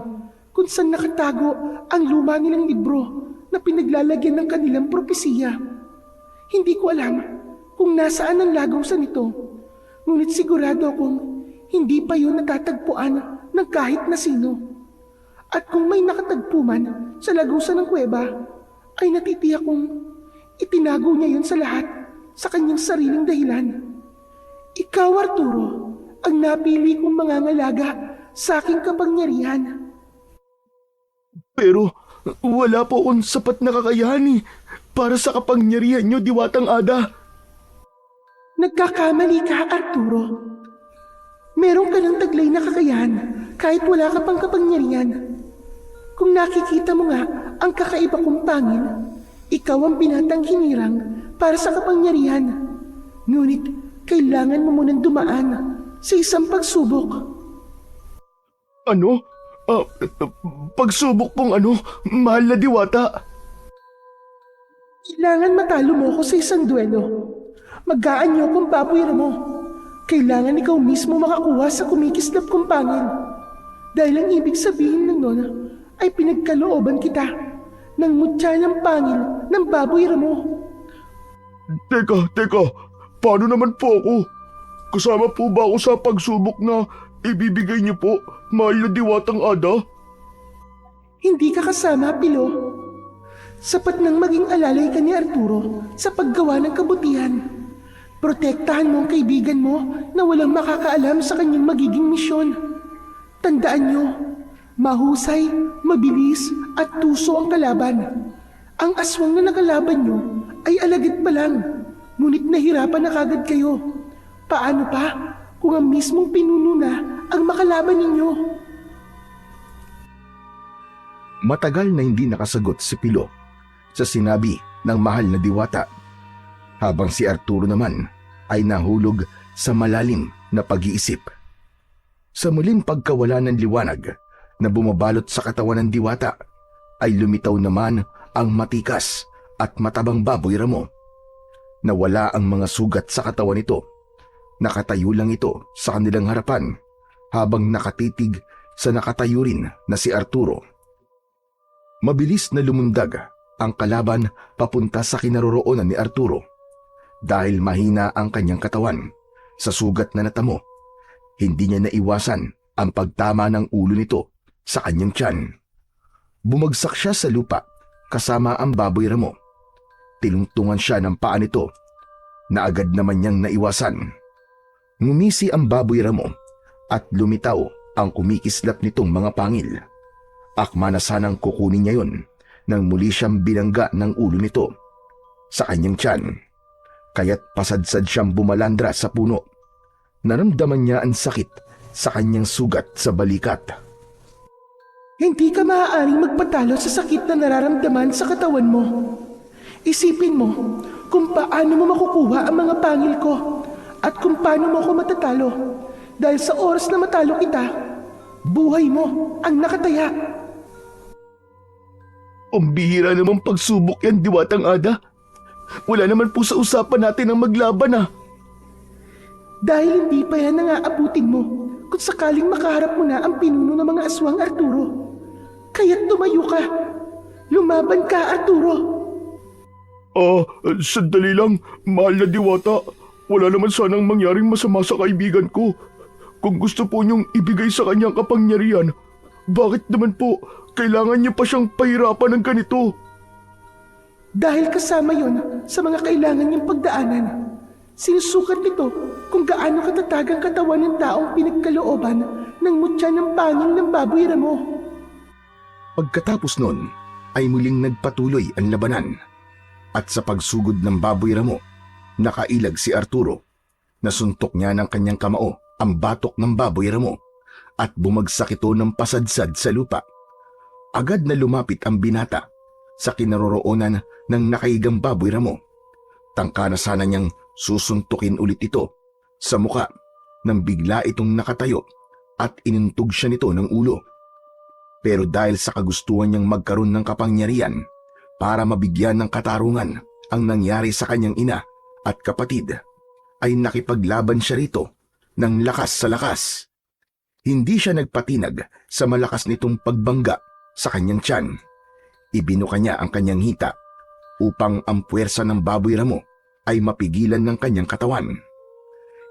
kung saan nakatago ang luma nilang libro na pinaglalagyan ng kanilang propesiya. Hindi ko alam kung nasaan ang lagaw nito, ngunit sigurado akong hindi pa yun natatagpuan ng kahit na sino. At kung may nakatagpo man sa lagusan ng kuweba, ay natitiyak kong itinago niya yun sa lahat sa kanyang sariling dahilan. Ikaw, Arturo, ang napili kong mangangalaga sa aking kapangyarihan. Pero wala po akong sapat na kakayahan para sa kapangyarihan niyo, Diwatang Ada. Nagkakamali ka, Arturo. Meron ka ng taglay na kakayahan kahit wala ka pang kapangyarihan. Kung nakikita mo nga ang kakaiba kong pangil, ikaw ang binatang hinirang para sa kapangyarihan. Ngunit kailangan mo munang dumaan sa isang pagsubok. Ano? Pagsubok pong ano, mahal na Diwata? Kailangan matalo mo ako sa isang duelo. Maggaan niyo kung babuira mo. Kailangan ikaw mismo makakuha sa kumikislap kong pangil. Dahil ang ibig sabihin ng noon ay pinagkalooban kita ng mutya ng pangil ng babuira mo. Teka, paano naman po ako? Kasama po ba ako sa pagsubok na ibibigay niyo po, mahal na Diwatang Ada? Hindi ka kasama, Pilo. Sapat nang maging alalay ka ni Arturo sa paggawa ng kabutihan. Protektahan mo ang kaibigan mo na walang makakaalam sa kanyang magiging misyon. Tandaan niyo, mahusay, mabilis at tuso ang kalaban. Ang aswang na nakalaban niyo ay alagad pa lang, ngunit nahirapan na kagad kayo. Paano pa kung ang mismong pinuno na ang makalaban ninyo? Matagal na hindi nakasagot si Pilo sa sinabi ng mahal na Diwata, habang si Arturo naman ay nahulog sa malalim na pag-iisip. Sa muling pagkawala ng liwanag na bumabalot sa katawan ng Diwata, ay lumitaw naman ang matikas at matabang baboy ramo. Nawala ang mga sugat sa katawan nito. Nakatayo lang ito sa kanilang harapan habang nakatitig sa nakatayo rin na si Arturo. Mabilis na lumundag ang kalaban papunta sa kinaroroonan ni Arturo. Dahil mahina ang kanyang katawan sa sugat na natamo, hindi niya naiwasan ang pagtama ng ulo nito sa kanyang tiyan. Bumagsak siya sa lupa kasama ang baboy ramo. Tinungtungan siya ng paa nito na agad naman niyang naiwasan. Ngumisi ang baboy ramo at lumitaw ang kumikislap nitong mga pangil. Akma na sanang kukunin niya yon nang muli siyang binangga ng ulo nito sa kanyang tiyan. Kaya't pasadsad siyang bumalandra sa puno. Naramdaman niya ang sakit sa kanyang sugat sa balikat. Hindi ka maaaring magpatalo sa sakit na nararamdaman sa katawan mo. Isipin mo kung paano mo makukuha ang mga pangil ko at kung paano mo ako matatalo. Dahil sa oras na matalo kita, buhay mo ang nakataya. Ang bihira namang pagsubok yan, Diwatang Ada. Wala naman po sa usapan natin ang maglaban Dahil hindi pa yan ang aabutin mo kung sakaling makaharap mo na ang pinuno ng mga aswang, Arturo. Kaya't tumayo ka. Lumaban ka, Arturo. Sandali lang, mahal na Diwata. Wala naman sanang mangyaring masama sa kaibigan ko. Kung gusto po niyong ibigay sa kanyang kapangyarihan, bakit naman po kailangan niyo pa siyang pahirapan ng ganito? Dahil kasama yon sa mga kailangan niyang pagdaanan. Sinusukat nito kung gaano katatag ang katawan ng taong pinagkalooban ng mutya ng pangil ng baboy ramo. Pagkatapos nun ay muling nagpatuloy ang labanan. At sa pagsugod ng baboy ramo, nakailag si Arturo. Nasuntok niya ng kanyang kamao ang batok ng baboy ramo at bumagsak ito ng pasadsad sa lupa. Agad na lumapit ang binata sa kinaroroonan ng nakahigang baboy ramo. Tangka na sana niyang susuntukin ulit ito sa muka nang bigla itong nakatayo at inuntog siya nito ng ulo. Pero dahil sa kagustuhan niyang magkaroon ng kapangyarihan para mabigyan ng katarungan ang nangyari sa kanyang ina at kapatid, ay nakipaglaban siya rito ng lakas sa lakas. Hindi siya nagpatinag sa malakas nitong pagbangga sa kanyang tiyan. Ibinuka niya ang kanyang hita upang ang puwersa ng baboy ramo ay mapigilan ng kanyang katawan.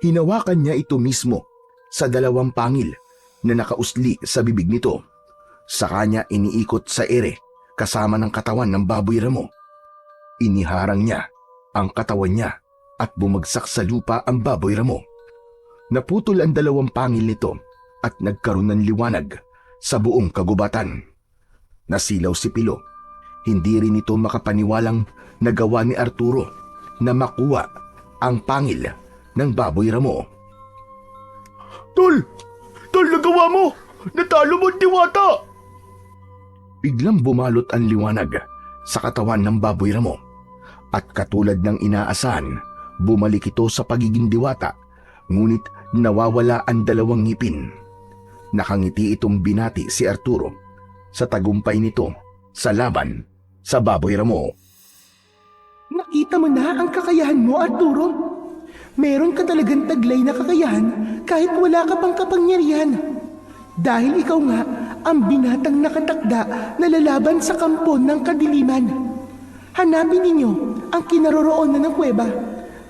Hinawakan niya ito mismo sa dalawang pangil na nakausli sa bibig nito. Sa kanya iniikot sa ere kasama ng katawan ng baboy ramo. Iniharang niya ang katawan niya at bumagsak sa lupa ang baboy ramo. Naputol ang dalawang pangil nito at nagkaroon ng liwanag sa buong kagubatan. Nasilaw si Pilo. Hindi rin ito makapaniwalang nagawa ni Arturo na makuha ang pangil ng baboy ramo. Tol! Tol, nagawa mo! Natalo mo ang diwata! Biglang bumalot ang liwanag sa katawan ng baboy ramo at katulad ng inaasahan, bumalik ito sa pagiging diwata, ngunit nawawala ang dalawang ngipin. Nakangiti itong binati si Arturo sa tagumpay nito sa laban sa baboy ramo. Nakita mo na ang kakayahan mo, Arturo. Meron ka talagang taglay na kakayahan kahit wala ka pang kapangyarihan. Dahil ikaw nga ang binatang nakatakda na lalaban sa kampo ng kadiliman. Hanapin ninyo ang kinaroroonan ng kuweba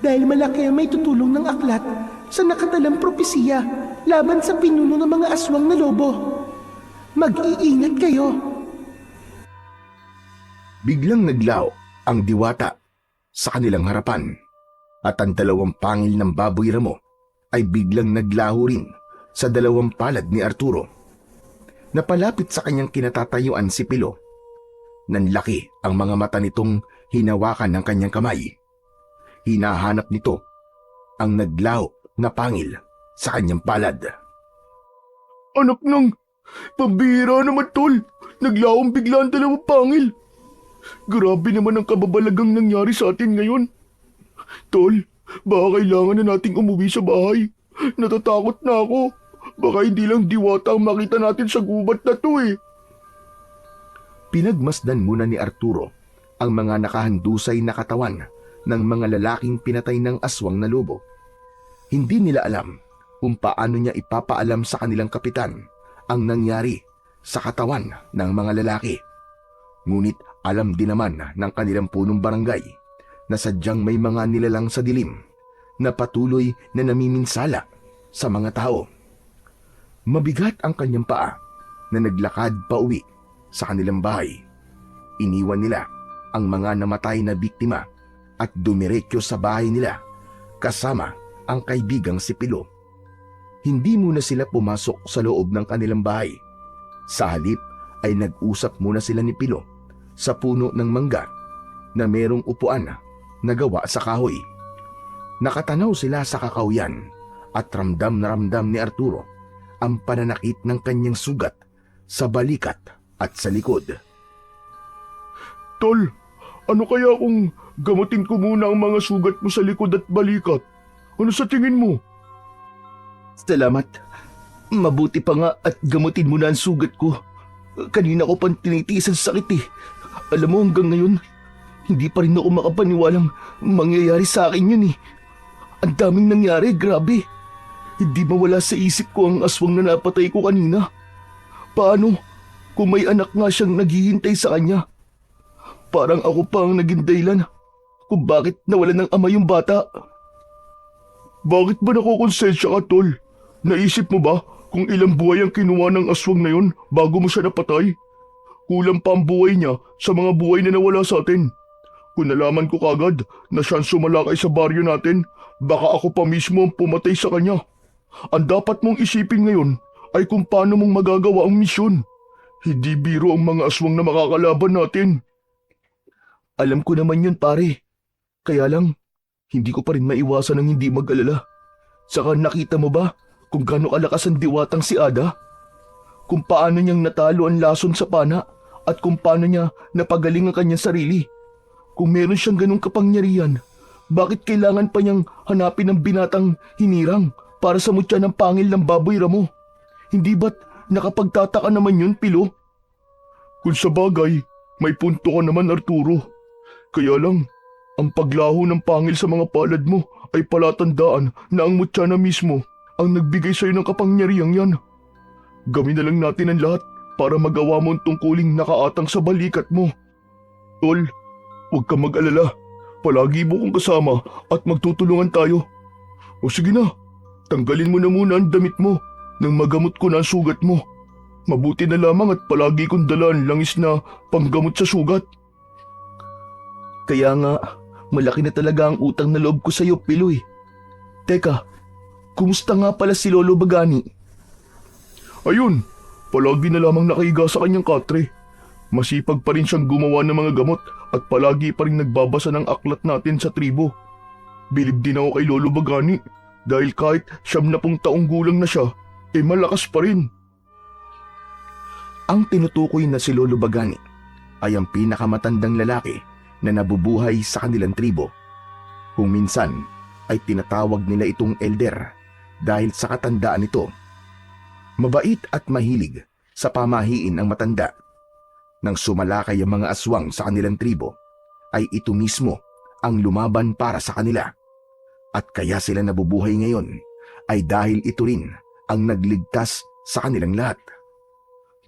dahil malaki ang may tutulong ng aklat sa nakatalang propesiya laban sa pinuno ng mga aswang na lobo. Mag-iingat kayo. Biglang naglaw ang diwata sa kanilang harapan at ang dalawang pangil ng baboy ramo ay biglang naglaho rin sa dalawang palad ni Arturo. Napalapit sa kanyang kinatatayuan si Pilo. Nanlaki ang mga mata nitong hinawakan ng kanyang kamay. Hinahanap nito ang naglaho na pangil sa kanyang palad. Anak ng... Pambihira naman, tol! Naglaong bigla ang dalawang pangil! Grabe naman ang kababalagang nangyari sa atin ngayon. Tol, baka kailangan na nating umuwi sa bahay. Natatakot na ako. Baka hindi lang diwata ang makita natin sa gubat na to eh. Pinagmasdan muna ni Arturo ang mga nakahandusay na katawan ng mga lalaking pinatay ng aswang na lobo. Hindi nila alam kung paano niya ipapaalam sa kanilang kapitan ang nangyari sa katawan ng mga lalaki. Ngunit alam din naman ng kanilang punong barangay na sadyang may mga nilalang sa dilim na patuloy na namiminsala sa mga tao. Mabigat ang kanyang paa na naglakad pa uwi sa kanilang bahay. Iniwan nila ang mga namatay na biktima at dumiretso sa bahay nila kasama ang kaibigang si Pilo. Hindi muna sila pumasok sa loob ng kanilang bahay. Sa halip ay nag-usap muna sila ni Pilo sa puno ng mangga na merong upuan na gawa sa kahoy. Nakatanaw sila sa kakawyan at ramdam na ramdam ni Arturo ang pananakit ng kanyang sugat sa balikat at sa likod. Tol, ano kaya kung gamutin ko muna ang mga sugat mo sa likod at balikat? Ano sa tingin mo? Salamat. Mabuti pa nga at gamutin mo na ang sugat ko. Kanina ko pang tinitiis ang sakit eh. Alam mo hanggang ngayon, hindi pa rin ako makapaniwalang mangyayari sa akin yun eh. Ang daming nangyari, grabe. Hindi mawala sa isip ko ang aswang na napatay ko kanina. Paano kung may anak nga siyang naghihintay sa kanya? Parang ako pa ang naging dahilan kung bakit nawalan ng ama yung bata. Bakit ba nakukonsensya ka, tol? Naisip mo ba kung ilang buhay ang kinuha ng aswang na yon bago mo siya napatay? Kulang pa ang buhay niya sa mga buhay na nawala sa atin. Kung nalaman ko kagad na siyang sumalakay sa baryo natin, baka ako pa mismo ang pumatay sa kanya. Ang dapat mong isipin ngayon ay kung paano mong magagawa ang misyon. Hindi biro ang mga aswang na makakalaban natin. Alam ko naman yun pare. Kaya lang, hindi ko pa rin maiwasan ng hindi mag-alala. Saka nakita mo ba kung gaano kalakas ang diwatang si Ada? Kung paano niyang natalo ang lason sa pana at kung paano niya napagaling ang kanyang sarili. Kung meron siyang ganong kapangyarihan, bakit kailangan pa niyang hanapin ang binatang hinirang para sa mutya ng pangil ng baboy ramo? Hindi ba't nakapagtataka naman yun, Pilo? Kung sa bagay, may punto ka naman, Arturo. Kaya lang, ang paglaho ng pangil sa mga palad mo ay palatandaan na ang mutya na mismo ang nagbigay sa'yo ng kapangyarihang yan. Gawin na lang natin ang lahat para magawa mo ang tungkuling nakaatang sa balikat mo. Tol, huwag ka mag-alala. Palagi mo kong kasama at magtutulungan tayo. O sige na, tanggalin mo na muna ang damit mo nang magamot ko na ang sugat mo. Mabuti na lamang at palagi kong dalaan langis na panggamot sa sugat. Kaya nga, malaki na talaga ang utang na loob ko sa iyo, Piloy. Teka, kumusta nga pala si Lolo Bagani? Ayun, palagi na lamang nakahiga sa kanyang katre. Masipag pa rin siyang gumawa ng mga gamot at palagi pa rin nagbabasa ng aklat natin sa tribo. Bilib din ako kay Lolo Bagani dahil kahit 70 taong gulang na siya, malakas pa rin. Ang tinutukoy na si Lolo Bagani ay ang pinakamatandang lalaki na nabubuhay sa kanilang tribo. Kung minsan ay tinatawag nila itong elder dahil sa katandaan nito. Mabait at mahilig sa pamahiin ang matanda. Nang sumalakay ang mga aswang sa kanilang tribo, ay ito mismo ang lumaban para sa kanila. At kaya sila nabubuhay ngayon ay dahil ito rin ang nagligtas sa kanilang lahat.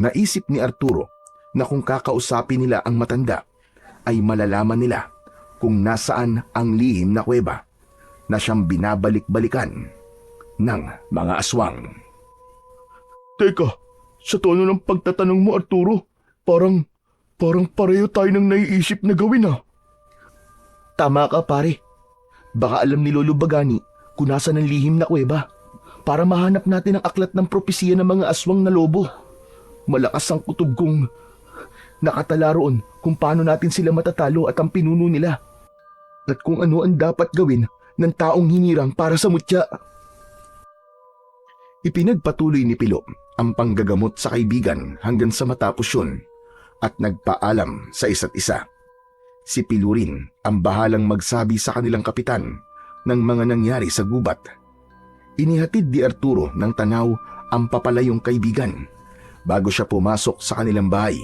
Naisip ni Arturo na kung kakausapin nila ang matanda, ay malalaman nila kung nasaan ang lihim na kuweba na siyang binabalik-balikan ng mga aswang. Teka, sa tono ng pagtatanong mo Arturo, parang pareho tayo ng naiisip na gawin ah. Tama ka pare. Baka alam ni Lolo Bagani kung nasaan ang lihim na kuweba para mahanap natin ang aklat ng propesiya ng mga aswang na lobo. Malakas ang kutob kong nakatala roon kung paano natin sila matatalo at ang pinuno nila. At kung ano ang dapat gawin ng taong hinirang para sa mutya. Ipinagpatuloy ni Pilo ang panggagamot sa kaibigan hanggang sa matapos yun at nagpaalam sa isa't isa. Si Pilo rin ang bahalang magsabi sa kanilang kapitan ng mga nangyari sa gubat. Inihatid ni Arturo ng tanaw ang papalayong kaibigan bago siya pumasok sa kanilang bahay.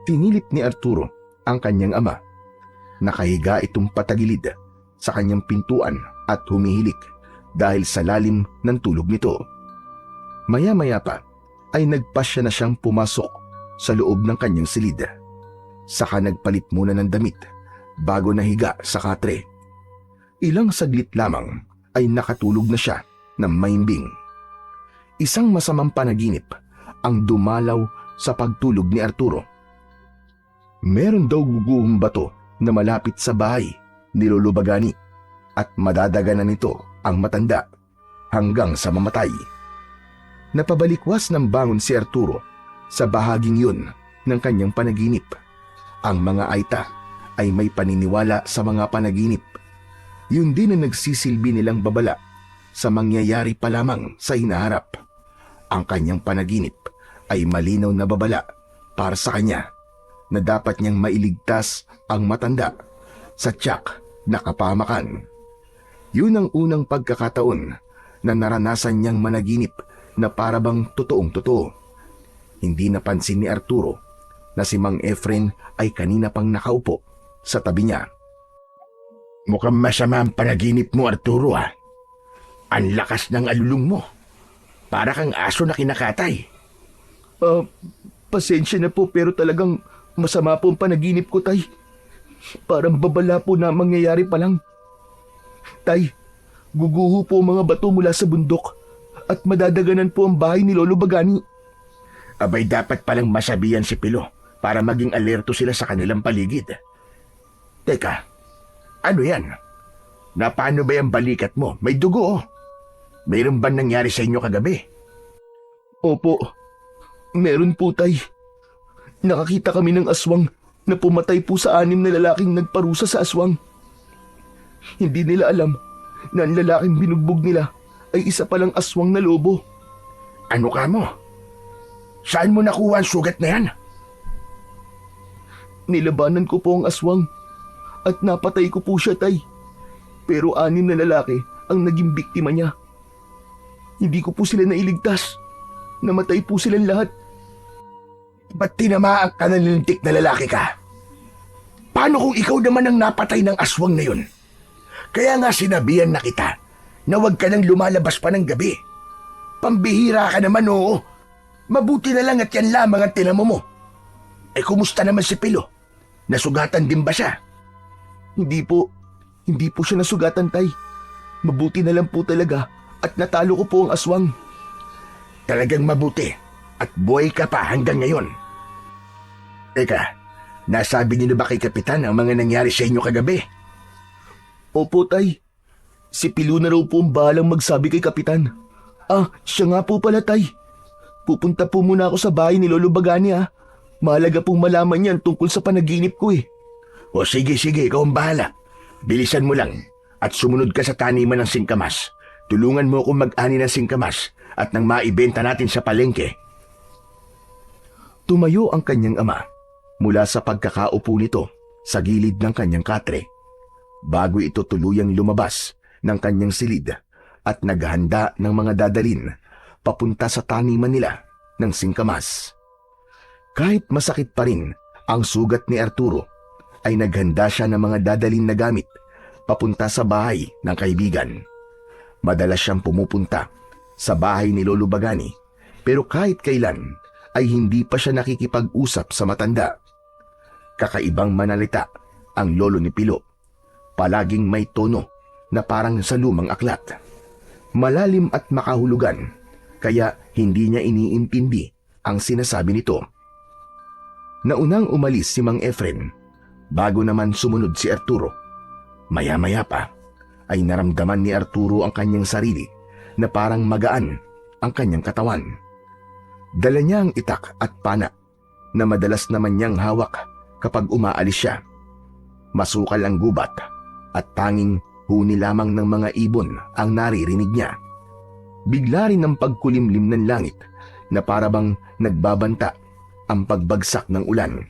Tinilip ni Arturo ang kanyang ama. Nakahiga itong patagilid sa kanyang pintuan at humihilik dahil sa lalim ng tulog nito. Maya-maya pa ay nagpasya na siyang pumasok sa loob ng kanyang silid. Saka nagpalit muna ng damit bago nahiga sa katre. Ilang saglit lamang ay nakatulog na siya ng maimbing. Isang masamang panaginip ang dumalaw sa pagtulog ni Arturo. Meron daw guguhong bato na malapit sa bahay ni Lolo Bagani at madadaganan nito ang matanda hanggang sa mamatay. Napabalikwas ng bangon si Arturo sa bahaging yun ng kanyang panaginip. Ang mga aita ay may paniniwala sa mga panaginip. Yun din ang nagsisilbi nilang babala sa mangyayari pa lamang sa hinaharap. Ang kanyang panaginip ay malinaw na babala para sa kanya na dapat niyang mailigtas ang matanda sa tiyak na kapamakan. Yun ang unang pagkakataon na naranasan niyang managinip na parabang totoong-totoo. Hindi napansin ni Arturo na si Mang Efren ay kanina pang nakaupo sa tabi niya. Mukhang masama ang panaginip mo, Arturo ah. Ang lakas ng alulong mo. Para kang aso na kinakatay. Pasensya na po pero talagang masama po ang panaginip ko, Tay. Parang babala po na mangyayari pa lang. Tay, guguho po ang mga bato mula sa bundok at madadaganan po ang bahay ni Lolo Bagani. Abay dapat palang masabihan si Pilo para maging alerto sila sa kanilang paligid. Teka, ano yan? Na paano ba yung balikat mo? May dugo oh. Mayroon ba nangyari sa inyo kagabi? Opo, meron po, Tay. Nakakita kami ng aswang na pumatay po sa 6 na lalaking nagparusa sa aswang. Hindi nila alam na ang lalaking binugbog nila ay isa palang aswang na lobo. Ano ka mo? Saan mo nakuha ang sugat na yan? Nilabanan ko po ang aswang at napatay ko po siya, Tay. Pero 6 na lalaki ang naging biktima niya. Hindi ko po sila nailigtas. Namatay po silang lahat. Ba't tinamaan ka ng lintik na lalaki ka? Paano kung ikaw naman ang napatay ng aswang na yun? Kaya nga sinabihan na kita na huwag ka nang lumalabas pa ng gabi. Pambihira ka naman, oo. Mabuti na lang at yan lamang ang tinamo mo. Eh kumusta naman si Pilo? Nasugatan din ba siya? Hindi po siya nasugatan, Tay. Mabuti na lang po talaga at natalo ko po ang aswang. Talagang mabuti at buhay ka pa hanggang ngayon. Teka, nasabi niyo na ba kay Kapitan ang mga nangyari sa inyo kagabi? Opo, Tay. Si Pilo na raw po ang bahalang magsabi kay Kapitan. Ah, siya nga po pala, Tay. Pupunta po muna ako sa bahay ni Lolo Bagani, ah. Mahalaga pong malaman yan tungkol sa panaginip ko eh. O sige, ikaw ang bahala. Bilisan mo lang at sumunod ka sa taniman ng singkamas. Tulungan mo akong mag-ani ng singkamas at nang maibenta natin sa palengke. Tumayo ang kanyang ama mula sa pagkakaupo nito sa gilid ng kanyang katre bago ito tuluyang lumabas ng kanyang silid at naghanda ng mga dadalin papunta sa taniman nila ng singkamas. Kahit masakit pa rin ang sugat ni Arturo, ay naghanda siya ng mga dadalin na gamit papunta sa bahay ng kaibigan. Madalas siyang pumupunta sa bahay ni Lolo Bagani, pero kahit kailan ay hindi pa siya nakikipag-usap sa matanda. Kakaibang manalita ang lolo ni Pilo. Palaging may tono na parang sa lumang aklat. Malalim at makahulugan, kaya hindi niya iniintindi ang sinasabi nito. Naunang umalis si Mang Efren, bago naman sumunod si Arturo. Maya-maya pa ay naramdaman ni Arturo ang kanyang sarili na parang magaan ang kanyang katawan. Dala niya ang itak at pana na madalas naman niyang hawak kapag umaalis siya. Masukal ang gubat at tanging huni lamang ng mga ibon ang naririnig niya. Bigla rin ang pagkulimlim ng langit na parabang nagbabanta ang pagbagsak ng ulan.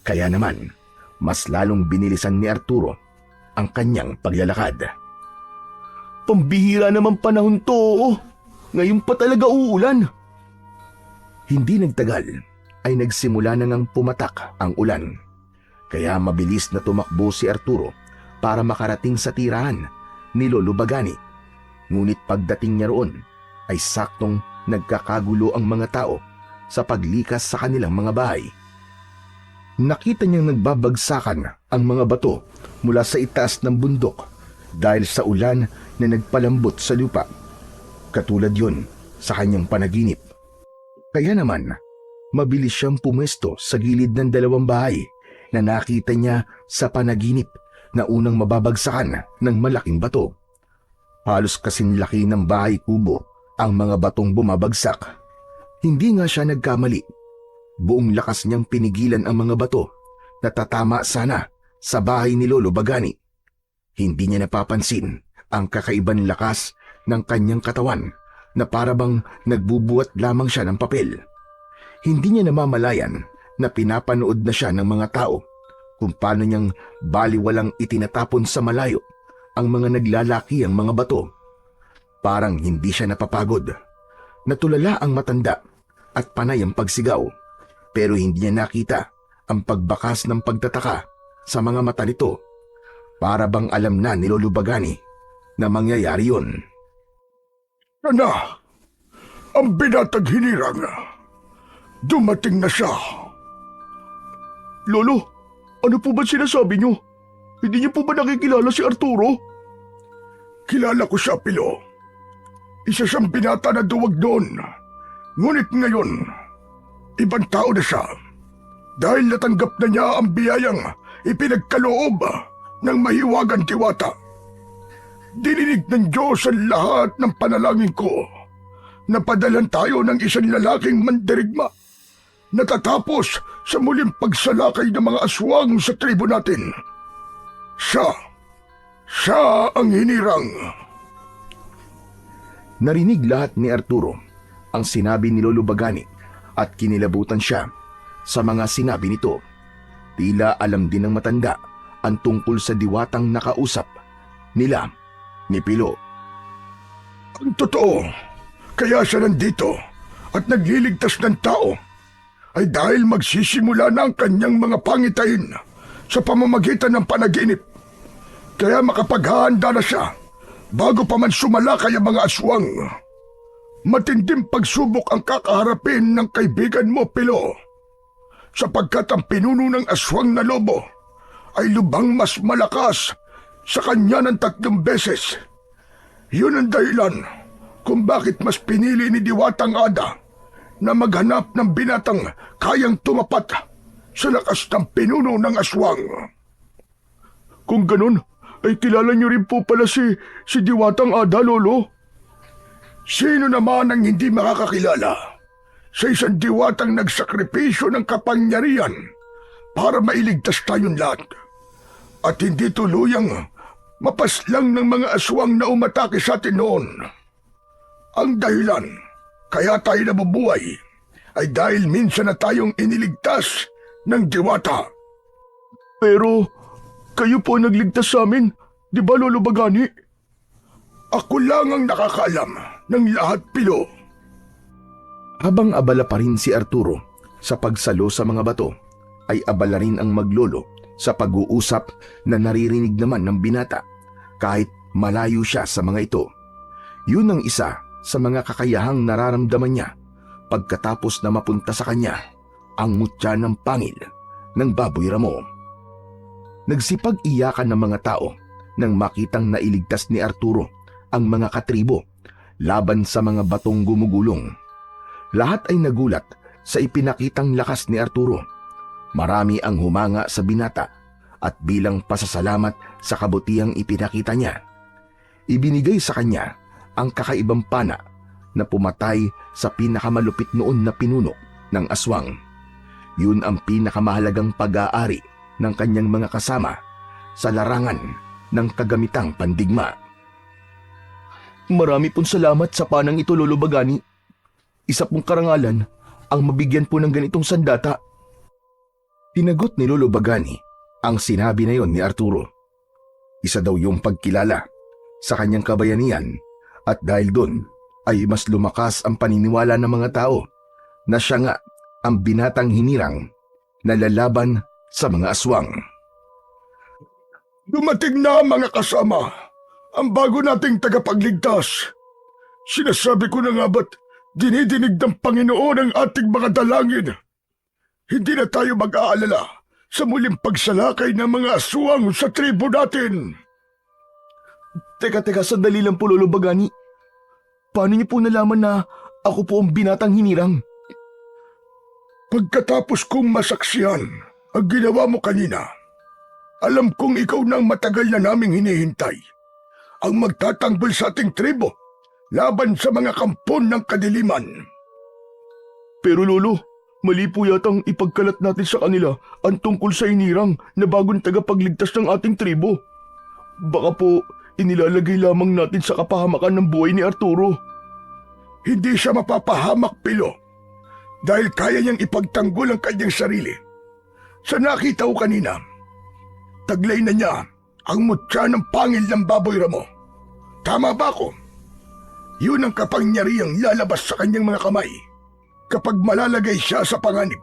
Kaya naman, mas lalong binilisan ni Arturo ang kanyang paglalakad. Pambihira naman panahon to, oh. Ngayon pa talaga uulan. Hindi nagtagal ay nagsimula na ngang pumatak ang ulan. Kaya mabilis na tumakbo si Arturo para makarating sa tirahan ni Lolo Bagani. Ngunit pagdating niya roon ay saktong nagkakagulo ang mga tao sa paglikas sa kanilang mga bahay. Nakita niyang nagbabagsakan ang mga bato mula sa itaas ng bundok dahil sa ulan na nagpalambot sa lupa. Katulad yon sa kanyang panaginip. Kaya naman, mabilis siyang pumesto sa gilid ng dalawang bahay na nakita niya sa panaginip na unang mababagsakan ng malaking bato. Halos kasing laki ng bahay kubo ang mga batong bumabagsak. Hindi nga siya nagkamali. Buong lakas niyang pinigilan ang mga bato na tatama sana sa bahay ni Lolo Bagani. Hindi niya napapansin ang kakaibang lakas ng kanyang katawan na parabang nagbubuhat lamang siya ng papel. Hindi niya namamalayan na pinapanood na siya ng mga tao kung paano niyang baliwalang itinatapon sa malayo ang mga naglalaki ang mga bato. Parang hindi siya napapagod. Natulala ang matanda at panay ang pagsigaw, pero hindi niya nakita ang pagbakas ng pagtataka sa mga mata nito. Para bang alam na ni Lolo Bagani na mangyayari yun. Ana, ang binatag hinirang. Dumating na siya. Lolo, ano po ba sinasabi niyo? Hindi niyo po ba nakikilala si Arturo? Kilala ko siya, Pilo. Isa siyang binata na duwag doon. Ngunit ngayon, ibang tao na siya. Dahil natanggap na niya ang biyayang ipinagkaloob ng mahiwagang Diwata. Dininig ng Diyos ang lahat ng panalangin ko. Napadalan tayo ng isang lalaking mandirigma. Natatapos sa muling pagsalakay ng mga aswang sa tribo natin. Siya ang hinirang. Narinig lahat ni Arturo ang sinabi ni Lolo Bagani at kinilabutan siya sa mga sinabi nito. Tila alam din ng matanda ang tungkol sa diwatang nakausap nila ni Pilo. Ang totoo, kaya siya nandito at nagliligtas ng tao ay dahil magsisimula na ang kanyang mga pangitain sa pamamagitan ng panaginip. Kaya makapaghahanda na siya bago pa man sumalakay ang mga aswang. Matinding pagsubok ang kakaharapin ng kaibigan mo, Pilo, sapagkat ang pinuno ng aswang na lobo ay lubhang mas malakas sa kanya ng 3 beses. Yun ang dahilan kung bakit mas pinili ni Diwatang Ada na maghanap ng binatang kayang tumapat sa lakas ng pinuno ng aswang. Kung ganun, ay kilala niyo rin po pala si Diwatang Ada, Lolo. Sino naman ang hindi makakakilala sa isang diwatang nagsakripisyo ng kapangyarihan para mailigtas tayong lahat at hindi tuluyang mapaslang ng mga aswang na umatake sa atin noon. Ang dahilan kaya tayo nabubuhay ay dahil minsan na tayong iniligtas ng diwata. Pero kayo po nagligtas sa amin, di ba, Lolo Bagani? Ako lang ang nakakaalam ng lahat, Pilo. Habang abala pa rin si Arturo sa pagsalo sa mga bato, ay abala rin ang maglolo sa pag-uusap na naririnig naman ng binata kahit malayo siya sa mga ito. Yun ang isa sa mga kakayahang nararamdaman niya pagkatapos na mapunta sa kanya ang mutya ng pangil ng Baboy Ramo. Nagsipag-iyakan ng mga tao nang makitang nailigtas ni Arturo ang mga katribo laban sa mga batong gumugulong. Lahat ay nagulat sa ipinakitang lakas ni Arturo. Marami ang humanga sa binata at bilang pasasalamat sa kabutihang ipinakita niya, ibinigay sa kanya ang kakaibang pana na pumatay sa pinakamalupit noon na pinuno ng aswang. Yun ang pinakamahalagang pag-aari ng kanyang mga kasama sa larangan ng kagamitang pandigma. Marami pong salamat sa panang ito, Lolo Bagani. Isa pong karangalan ang mabigyan po ng ganitong sandata. Tinagot ni Lolo Bagani ang sinabi na yon ni Arturo. Isa daw yung pagkilala sa kanyang kabayanihan at dahil doon ay mas lumakas ang paniniwala ng mga tao na siya nga ang binatang hinirang na lalaban sa mga aswang. Dumating na, mga kasama, ang bago nating tagapagligtas. Sinasabi ko na nga ba't dinidinig ng Panginoon ang ating mga dalangin. Hindi na tayo mag-aalala sa muling pagsalakay ng mga aswang sa tribo natin. Teka, sandali lang po, Lolo Bagani. Paano niyo po nalaman na ako po ang binatang hinirang? Pagkatapos kong masaksihan ang ginawa mo kanina, alam kong ikaw na ang matagal na naming hinihintay. Ang magtatanggol sa ating tribo laban sa mga kampon ng kadiliman. Pero Lolo, mali po yatang ipagkalat natin sa kanila ang tungkol sa hinirang na bagong tagapagligtas ng ating tribo. Baka po inilalagay lamang natin sa kapahamakan ng buhay ni Arturo. Hindi siya mapapahamak, Pilo, dahil kaya niyang ipagtanggol ang kanyang sarili. Sa nakita ko kanina, taglay na niya ang mutya ng pangil ng Baboy Ramo. Tama ba ako? Yun ang kapangyarihang lalabas sa kanyang mga kamay. Kapag malalagay siya sa panganib,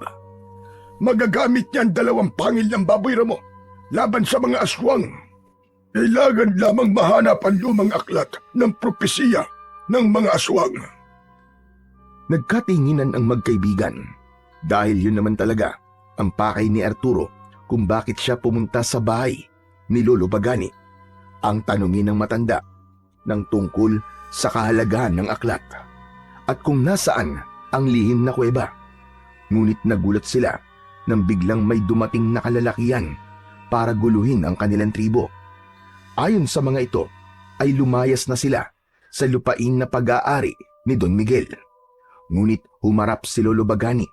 magagamit niya ang dalawang pangil ng Baboy Ramo laban sa mga aswang. Kailangan lamang mahanap ang lumang aklat ng propesiya ng mga aswang. Nagkatinginan ang magkaibigan dahil yun naman talaga ang pakay ni Arturo kung bakit siya pumunta sa bahay ni Lolo Bagani. Ang tanungin ng matanda ng tungkol sa kahalagahan ng aklat at kung nasaan ang lihim na kuweba. Ngunit nagulat sila nang biglang may dumating na kalalakihan para guluhin ang kanilang tribo. Ayon sa mga ito ay lumayas na sila sa lupain na pag-aari ni Don Miguel. Ngunit humarap si Lolo Bagani.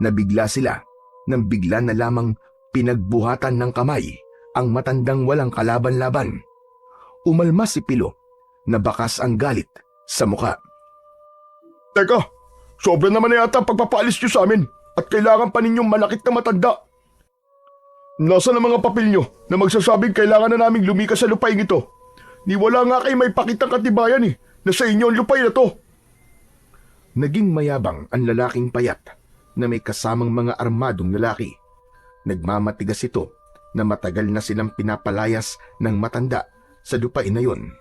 Nabigla sila nang bigla na lamang pinagbuhatan ng kamay ang matandang walang kalaban-laban. Umalma si Pilo na bakas ang galit sa muka. Teka, sobra naman na yata ang pagpapaalis niyo sa amin at kailangan pa ninyong malakit na matanda. Nasaan ang mga papel niyo na magsasabing kailangan na naming lumikas sa lupain ito? Ni wala nga kayo may pakitang katibayan na sa inyo ang lupain na to. Naging mayabang ang lalaking payat na may kasamang mga armadong lalaki. Nagmamatigas ito na matagal na silang pinapalayas ng matanda sa lupain na yun.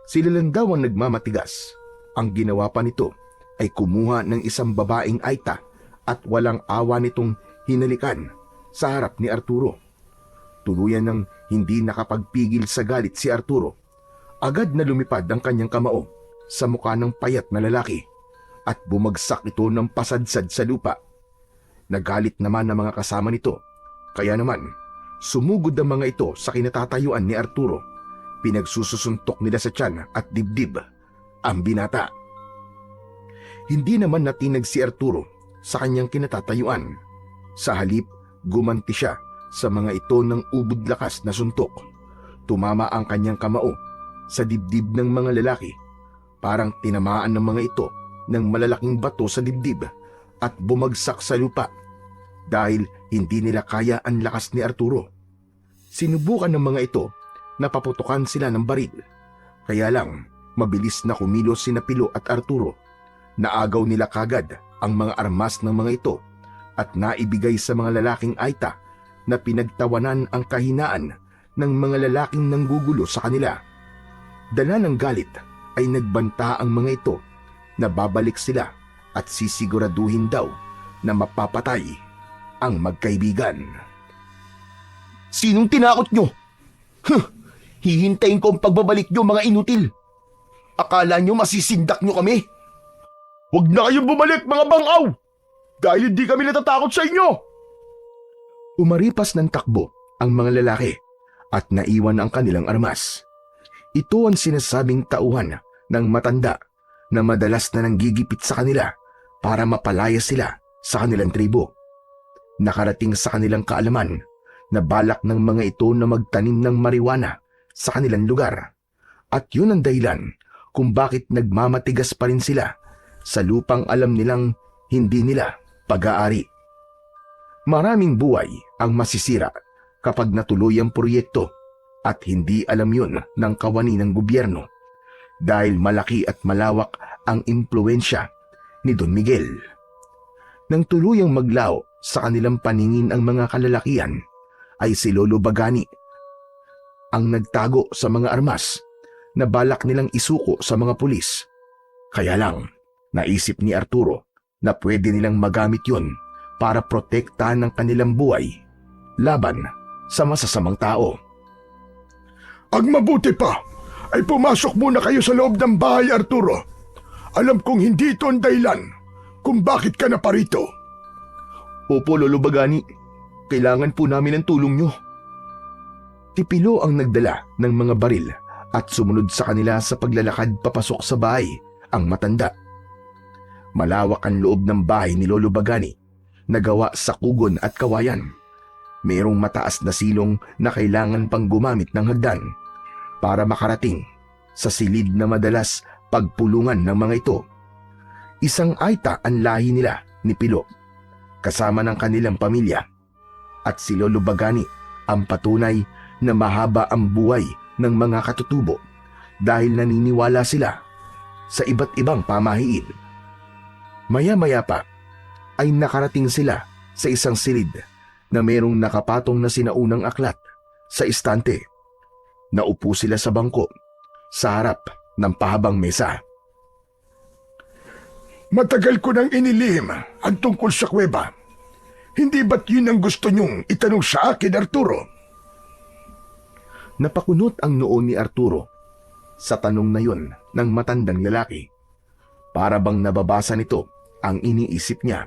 Sila lang daw ang nagmamatigas. Ang ginawa pa nito ay kumuha ng isang babaeng aita at walang awa nitong hinalikan sa harap ni Arturo. Tuluyan ng hindi nakapagpigil sa galit si Arturo. Agad na lumipad ang kanyang kamao sa mukha ng payat na lalaki at bumagsak ito ng pasadsad sa lupa. Nagalit naman ang mga kasama nito, kaya naman Sumugod ang mga ito sa kinatatayuan ni Arturo. Pinagsususuntok nila sa tiyan at dibdib ang binata. Hindi naman natinag si Arturo sa kanyang kinatatayuan. Sa halip, gumanti siya sa mga ito ng ubod lakas na suntok. Tumama ang kanyang kamao sa dibdib ng mga lalaki. Parang tinamaan ng mga ito ng malalaking bato sa dibdib at bumagsak sa lupa dahil hindi nila kaya ang lakas ni Arturo. Sinubukan ng mga ito na paputukan sila ng baril. Kaya lang, mabilis na kumilos sina Pilo at Arturo. Naagaw nila kagad ang mga armas ng mga ito at naibigay sa mga lalaking Aita na pinagtawanan ang kahinaan ng mga lalaking nanggugulo sa kanila. Dala ng galit ay nagbanta ang mga ito na babalik sila at sisiguraduhin daw na mapapatay ang magkaibigan. Sinong tinakot nyo? Hihintayin ko ang pagbabalik nyo, mga inutil. Akala nyo masisindak nyo kami? Huwag na kayong bumalik, mga bangaw! Dahil hindi kami natatakot sa inyo! Umaripas ng takbo ang mga lalaki at naiwan ang kanilang armas. Ito ang sinasabing tauhan ng matanda na madalas na nanggigipit sa kanila para mapalaya sila sa kanilang tribo. Nakarating sa kanilang kaalaman na balak ng mga ito na magtanim ng marijuana sa kanilang lugar. At yun ang dahilan kung bakit nagmamatigas pa rin sila sa lupang alam nilang hindi nila pag-aari. Maraming buhay ang masisira kapag natuloy ang proyekto at hindi alam yun ng kawani ng gobyerno dahil malaki at malawak ang impluensya ni Don Miguel. Nang tuluyang maglaw sa kanilang paningin ang mga kalalakihan ay si Lolo Bagani ang nagtago sa mga armas na balak nilang isuko sa mga pulis. Kaya lang, naisip ni Arturo na pwede nilang magamit yon para protektahan ng kanilang buhay laban sa masasamang tao. Ang mabuti pa ay pumasok muna kayo sa loob ng bahay, Arturo. Alam kong hindi ito ang dahilan kung bakit ka na parito. Opo, Lolo Bagani. Kailangan po namin ng tulong nyo. Tipilo ang nagdala ng mga baril at sumunod sa kanila sa paglalakad papasok sa bahay ang matanda. Malawak ang loob ng bahay ni Lolo Bagani na gawa sa kugon at kawayan. Mayroong mataas na silong na kailangan pang gumamit ng hagdan para makarating sa silid na madalas pagpulungan ng mga ito. Isang Aita ang lahi nila ni Pilo kasama ng kanilang pamilya at si Lolo Bagani ang patunay na mahaba ang buhay ng mga katutubo dahil naniniwala sila sa iba't ibang pamahiin. Maya-maya pa ay nakarating sila sa isang silid na mayroong nakapatong na sinaunang aklat sa istante. Naupo sila sa bangko sa harap ng pahabang mesa. Matagal ko nang inilihim ang tungkol sa kuweba. Hindi ba't yun ang gusto nyong itanong sa akin, Arturo? Napakunot ang noo ni Arturo sa tanong na yun ng matandang lalaki. Para bang nababasa nito ang iniisip niya.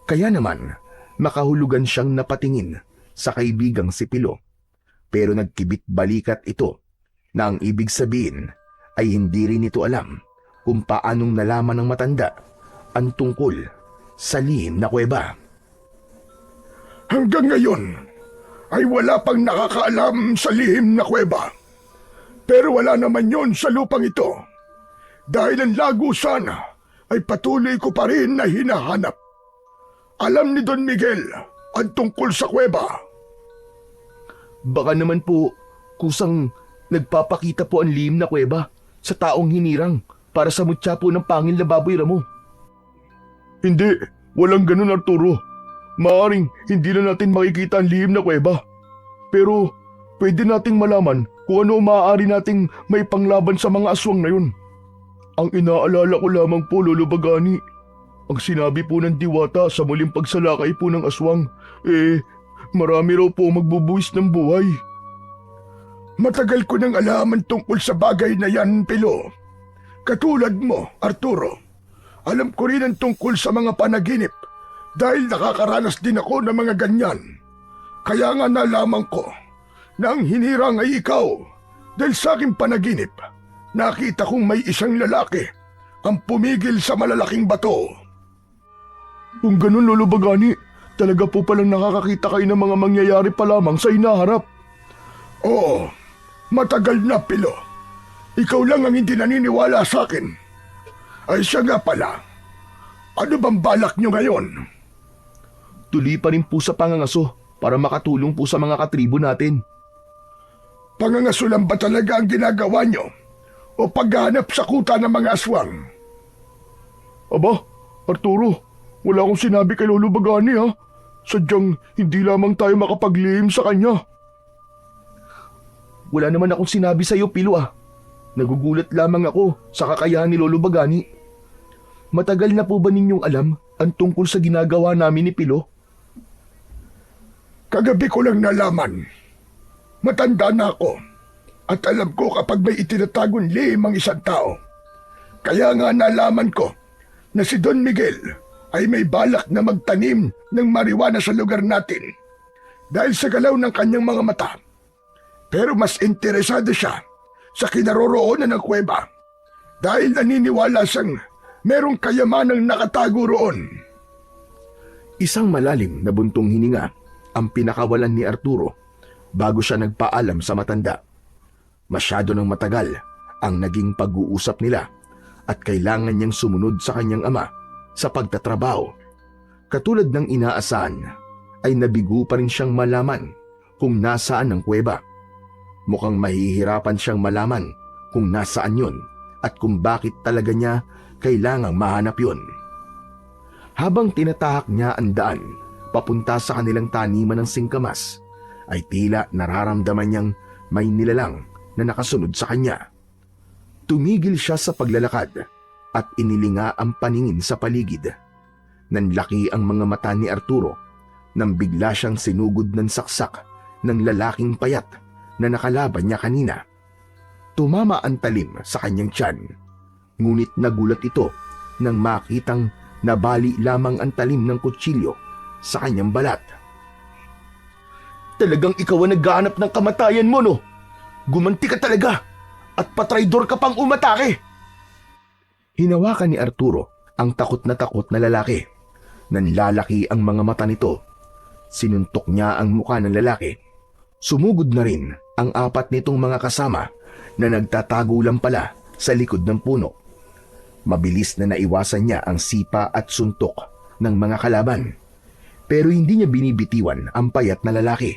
Kaya naman, makahulugan siyang napatingin sa kaibigang si Pilo. Pero nagkibit balikat ito na ang ibig sabihin ay hindi rin ito alam kung paanong nalaman ng matanda ang tungkol sa lihim na kuweba. Hanggang ngayon ay wala pang nakakaalam sa lihim na kuweba. Pero wala naman yon sa lupang ito. Dahil ang lago sana ay patuloy ko pa rin na hinahanap. Alam ni Don Miguel ang tungkol sa kuweba. Baka naman po kusang nagpapakita po ang lihim na kuweba sa taong hinirang para sa mutya po ng pangil na baboy ramo. Hindi, walang ganun, Arturo. Maaring hindi na natin makikita ang lihim na kuweba. Pero pwede nating malaman kung ano maaari nating may panglaban sa mga aswang na yun. Ang inaalala ko lamang po, Lolo Bagani, ang sinabi po ng diwata sa muling pagsalakay po ng aswang, marami raw po magbubuwis ng buhay. Matagal ko nang alaman tungkol sa bagay na yan, Pilo. Katulad mo, Arturo. Alam ko rin ang tungkol sa mga panaginip dahil nakakaranas din ako ng mga ganyan. Kaya nga nalaman ko na ang hinirang ay ikaw dahil sa aking panaginip. Nakita kong may isang lalaki ang pumigil sa malalaking bato. Kung ganun, Lolo Bagani, talaga po palang nakakakita kayo ng mga mangyayari pa lamang sa inaharap. Oo, matagal na, Pilo. Ikaw lang ang hindi naniniwala sa akin. Ay siya nga pala. Ano bang balak nyo ngayon? Tuloy pa rin po sa pangangaso para makatulong po sa mga katribo natin. Pangangasulan ba talaga ang ginagawa nyo? O paghahanap sa kuta ng mga aswang? Aba, Arturo, wala akong sinabi kay Lolo Bagani ha. Sadyang hindi lamang tayo makapaglihim sa kanya. Wala naman akong sinabi sa iyo, Pilo ah. Nagugulat lamang ako sa kakayahan ni Lolo Bagani. Matagal na po ba ninyong alam ang tungkol sa ginagawa namin ni Pilo? Kagabi ko lang nalaman. Matanda na ako. At alam ko kapag may itinatagong lihim ang isang tao. Kaya nga nalaman ko na si Don Miguel ay may balak na magtanim ng marijuana sa lugar natin dahil sa galaw ng kanyang mga mata. Pero mas interesado siya sa kinaroroonan ng kuweba dahil naniniwala siyang merong kayamanang nakatago roon. Isang malalim na buntong hininga ang pinakawalan ni Arturo bago siya nagpaalam sa matanda. Masyado ng matagal ang naging pag-uusap nila at kailangan niyang sumunod sa kanyang ama sa pagtatrabaho. Katulad ng inaasahan, ay nabigo pa rin siyang malaman kung nasaan ang kuweba. Mukhang mahihirapan siyang malaman kung nasaan yun at kung bakit talaga niya kailangang mahanap yun. Habang tinatahak niya ang daan papunta sa kanilang taniman ng singkamas, ay tila nararamdaman niyang may nilalang na nakasunod sa kanya. Tumigil siya sa paglalakad at inilinga ang paningin sa paligid. Nanlaki ang mga mata ni Arturo nang bigla siyang sinugod ng saksak ng lalaking payat na nakalaban niya kanina. Tumama ang talim sa kanyang tiyan, ngunit nagulat ito nang makitang nabali lamang ang talim ng kutsilyo sa kanyang balat. Talagang ikaw ang naghahanap ng kamatayan mo, no? Gumanti ka talaga at patraidor ka pang umatake. Hinawakan ni Arturo ang takot na lalaki. Nanlalaki ang mga mata nito. Sinuntok niya ang mukha ng lalaki. Sumugod na rin ang apat nitong mga kasama na nagtatago lang pala sa likod ng puno. Mabilis na naiwasan niya ang sipa at suntok ng mga kalaban. Pero hindi niya binibitiwan ang payat na lalaki.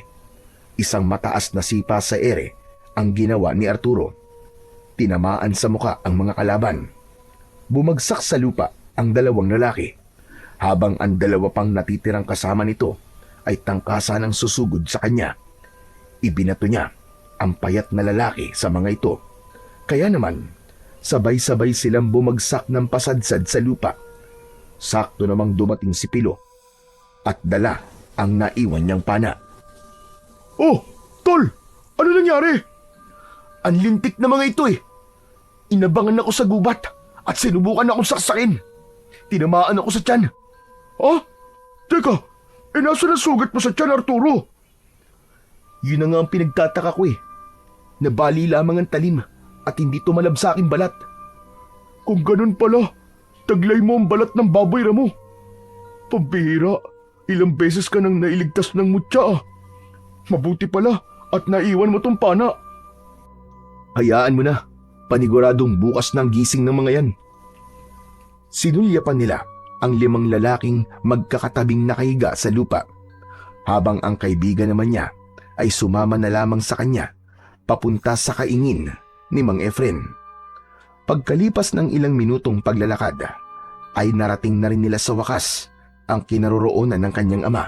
Isang mataas na sipa sa ere ang ginawa ni Arturo. Tinamaan sa muka ang mga kalaban. Bumagsak sa lupa ang dalawang lalaki, habang ang dalawa pang natitirang kasama nito ay tangkasan ng susugod sa kanya. Ibinato niya ang payat na lalaki sa mga ito. Kaya naman, sabay-sabay silang bumagsak ng pasadsad sa lupa. Sakto namang dumating si Pilo at dala ang naiwan niyang pana. Oh, Tol! Ano nangyari? Ang lintik na mga ito eh. Inabangan ako sa gubat at sinubukan akong saksakin. Tinamaan ako sa tiyan. Ah? Teka, nasa na sugat mo sa tiyan, Arturo? Yun na nga ang pinagtataka ko eh. Nabali lamang ang talim at hindi tumalab sa aking balat. Kung ganun pala, taglay mo ang balat ng baboy ramo. Pambihira, ilang beses ka nang nailigtas ng mutya ah. Mabuti pala at naiwan mo tong pana. Hayaan mo na, paniguradong bukas na ang gising ng mga yan. Sinulyapan nila ang 5 lalaking magkakatabing nakahiga sa lupa, habang ang kaibigan naman niya ay sumama na lamang sa kanya papunta sa kaingin ni Mang Efren. Pagkalipas ng ilang minutong paglalakad, ay narating na rin nila sa wakas ang kinaroroonan ng kanyang ama.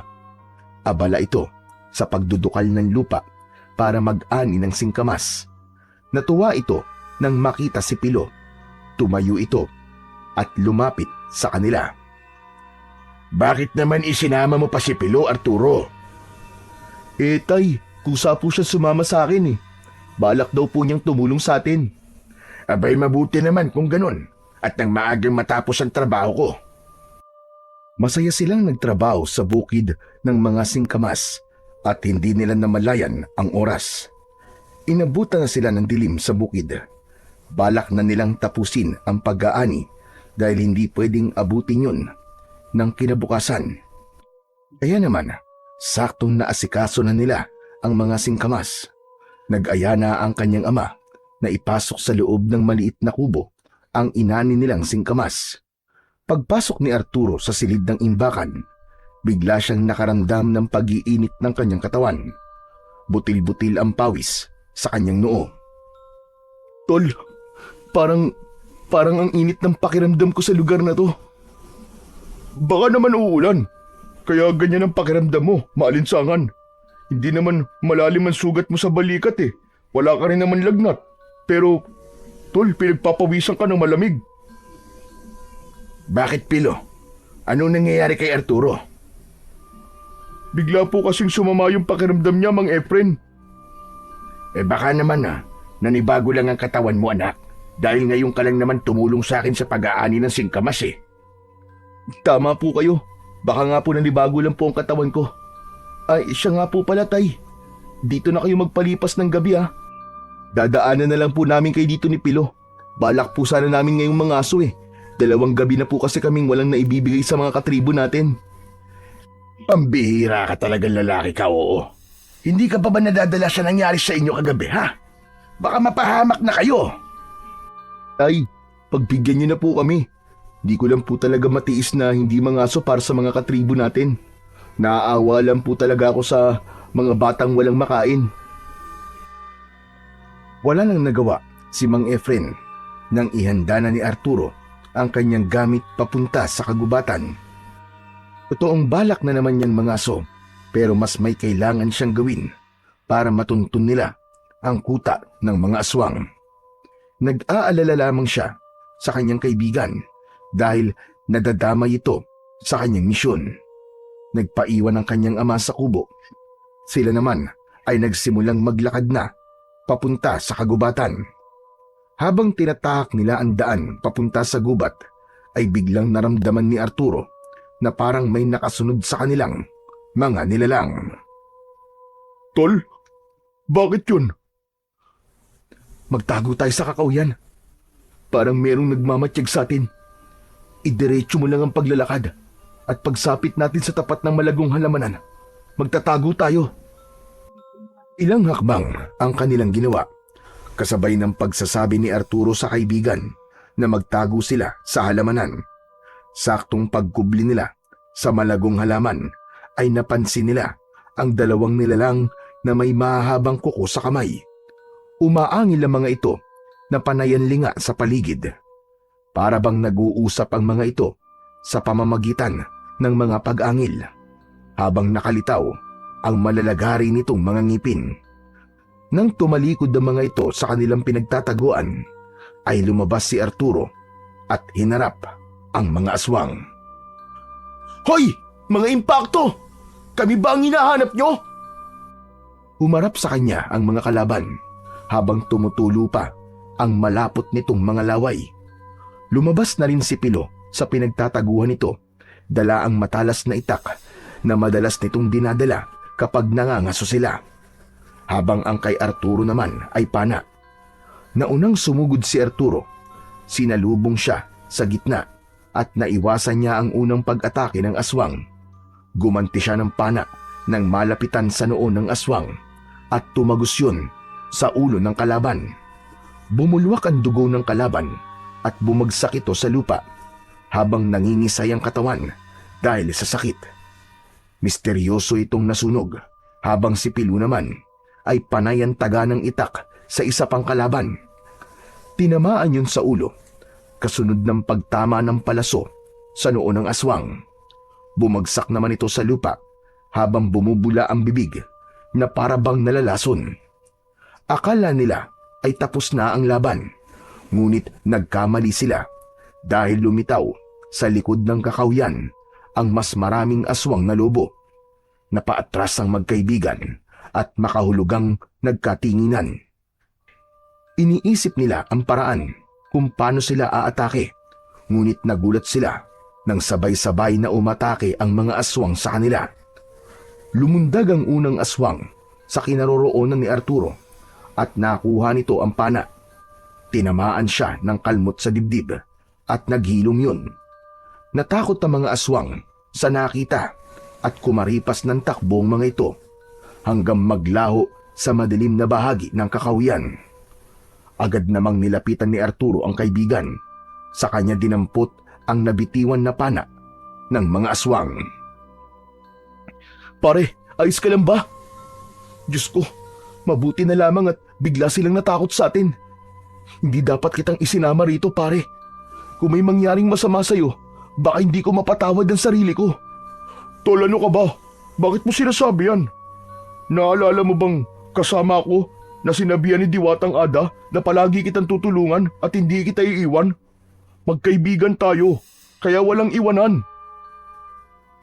Abala ito sa pagdudukal ng lupa para mag-ani ng singkamas. Natuwa ito nang makita si Pilo. Tumayo ito at lumapit sa kanila. Bakit naman isinama mo pa si Pilo, Arturo? Tay, kusa po siya sumama sa akin eh. Balak daw po niyang tumulong sa atin. Abay, mabuti naman kung ganun at nang maagang matapos ang trabaho ko. Masaya silang nagtrabaho sa bukid ng mga singkamas at hindi nila namalayan ang oras. Inabutan na sila ng dilim sa bukid. Balak na nilang tapusin ang pag-aani dahil hindi pwedeng abutin yun ng kinabukasan. Kaya naman, saktong naasikaso na nila ang mga singkamas. Nag-aya na ang kanyang ama na ipasok sa loob ng maliit na kubo ang inani nilang singkamas. Pagpasok ni Arturo sa silid ng imbakan, bigla siyang nakaramdam ng pag-iinit ng kanyang katawan. Butil-butil ang pawis sa kanyang noo. Tol, parang ang init ng pakiramdam ko sa lugar na to. Baka naman uulan. Kaya ganyan ang pakiramdam mo, maalinsangan. Hindi naman malalim ang sugat mo sa balikat eh. Wala ka rin naman lagnat. Pero, tol, pinagpapawisan ka ng malamig. Bakit, Pilo? Anong nangyayari kay Arturo? Bigla po kasing sumama yung pakiramdam niya, Mang Efren. Baka naman nanibago lang ang katawan mo, anak. Dahil ngayon ka lang naman tumulong sa akin sa pag-aani ng singkamas eh. Tama po kayo. Baka nga po nanibago lang po ang katawan ko. Ay, siya nga po pala, Tay. Dito na kayo magpalipas ng gabi ha. Dadaanan na lang po namin kayo dito ni Pilo. Balak po sana namin ngayong mga aso eh. 2 gabi na po kasi kaming walang naibibigay sa mga katribo natin. Pambihira ka talagang lalaki ka, oo. Hindi ka pa ba nadadala sa nangyari sa inyo kagabi, ha? Baka mapahamak na kayo. Tay, pagbigyan niyo na po kami. Di ko lang po talaga matiis na hindi mga aso para sa mga katribo natin. Naaawa lang po talaga ako sa mga batang walang makain. Wala nang nagawa si Mang Efren nang ihanda na ni Arturo ang kanyang gamit papunta sa kagubatan. Totoong balak na naman niyang mga aso, pero mas may kailangan siyang gawin para matuntun nila ang kuta ng mga aswang. Nag-aalala lamang siya sa kanyang kaibigan dahil nadadamay ito sa kanyang misyon. Nagpaiwan ang kanyang ama sa kubo. Sila naman ay nagsimulang maglakad na papunta sa kagubatan. Habang tinatahak nila ang daan papunta sa gubat, ay biglang naramdaman ni Arturo na parang may nakasunod sa kanilang mga nilalang. Tol, bakit yun? Magtago tayo sa kakauyan. Parang merong nagmamatsyag sa atin. Idiretso mo lang ang paglalakad at pagsapit natin sa tapat ng malagong halamanan, magtatago tayo. Ilang hakbang ang kanilang ginawa, kasabay ng pagsasabi ni Arturo sa kaibigan na magtago sila sa halamanan. Saktong pagkubli nila sa malagong halaman ay napansin nila ang 2 nilalang na may mahahabang kuko sa kamay. Umaangil ang mga ito na panayanlinga sa paligid. Para bang nag-uusap ang mga ito sa pamamagitan ng mga pag-angil habang nakalitaw ang malalagari nitong mga ngipin. Nang tumalikod ang mga ito sa kanilang pinagtataguan, ay lumabas si Arturo at hinarap ang mga aswang. Hoy! Mga impakto! Kami ba ang hinahanap nyo? Humarap sa kanya ang mga kalaban habang tumutulo pa ang malapot nitong mga laway. Lumabas na rin si Pilo sa pinagtataguhan nito, dala ang matalas na itak na madalas nitong dinadala kapag nangangaso sila. Habang ang kay Arturo naman ay pana. Naunang sumugod si Arturo, sinalubong siya sa gitna at naiwasan niya ang unang pag-atake ng aswang. Gumanti siya ng pana nang malapitan sa noo ng aswang at tumagos yun sa ulo ng kalaban. Bumulwak ang dugo ng kalaban at bumagsak ito sa lupa habang nangingisay ang katawan dahil sa sakit. Misteryoso itong nasunog habang si Pilo naman ay panay ang taga ng itak sa isa pang kalaban. Tinamaan yun sa ulo, kasunod ng pagtama ng palaso sa noo ng aswang. Bumagsak naman ito sa lupa habang bumubula ang bibig na para bang nalalason. Akala nila ay tapos na ang laban, ngunit nagkamali sila dahil lumitaw sa likod ng kakawyan ang mas maraming aswang na lobo. Napaatras ang magkaibigan at makahulugang nagkatinginan. Iniisip nila ang paraan kung paano sila aatake, ngunit nagulat sila nang sabay-sabay na umatake ang mga aswang sa kanila. Lumundag ang unang aswang sa kinaroroonan ni Arturo at nakuha nito ang pana. Tinamaan siya ng kalmot sa dibdib at naghilom yun. Natakot ang mga aswang sa nakita at kumaripas ng takbo ang mga ito hanggang maglaho sa madilim na bahagi ng kakawian. Agad namang nilapitan ni Arturo ang kaibigan. Sa kanya dinampot ang nabitiwan na pana ng mga aswang. Pare, ayos ka lang ba? Diyos ko, mabuti na lamang at bigla silang natakot sa atin. Hindi dapat kitang isinama rito, pare. Kung may mangyaring masama sa'yo, baka hindi ko mapatawad ang sarili ko. Tol, ano ka ba? Bakit mo sinasabi yan? Naalala mo bang kasama ako na sinabihan ni Diwatang Ada na palagi kitang tutulungan at hindi kita iiwan? Magkaibigan tayo, kaya walang iwanan.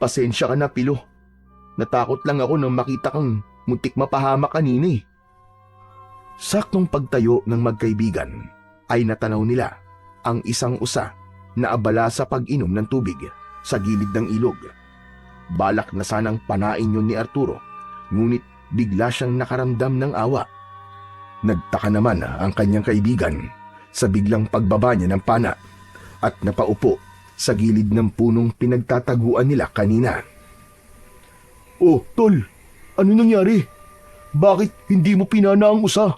Pasensya ka na, Pilo. Natakot lang ako nang makita kang muntik mapahamak kanina eh. Saktong pagtayo ng magkaibigan ay natanaw nila ang isang usa na abala sa pag-inom ng tubig sa gilid ng ilog. Balak na sanang panain yun ni Arturo, ngunit bigla siyang nakaramdam ng awa. Nagtaka naman ang kanyang kaibigan sa biglang pagbaba niya ng pana at napaupo sa gilid ng punong pinagtataguan nila kanina. Oh, tol, ano nangyari? Bakit hindi mo pinana ang usa?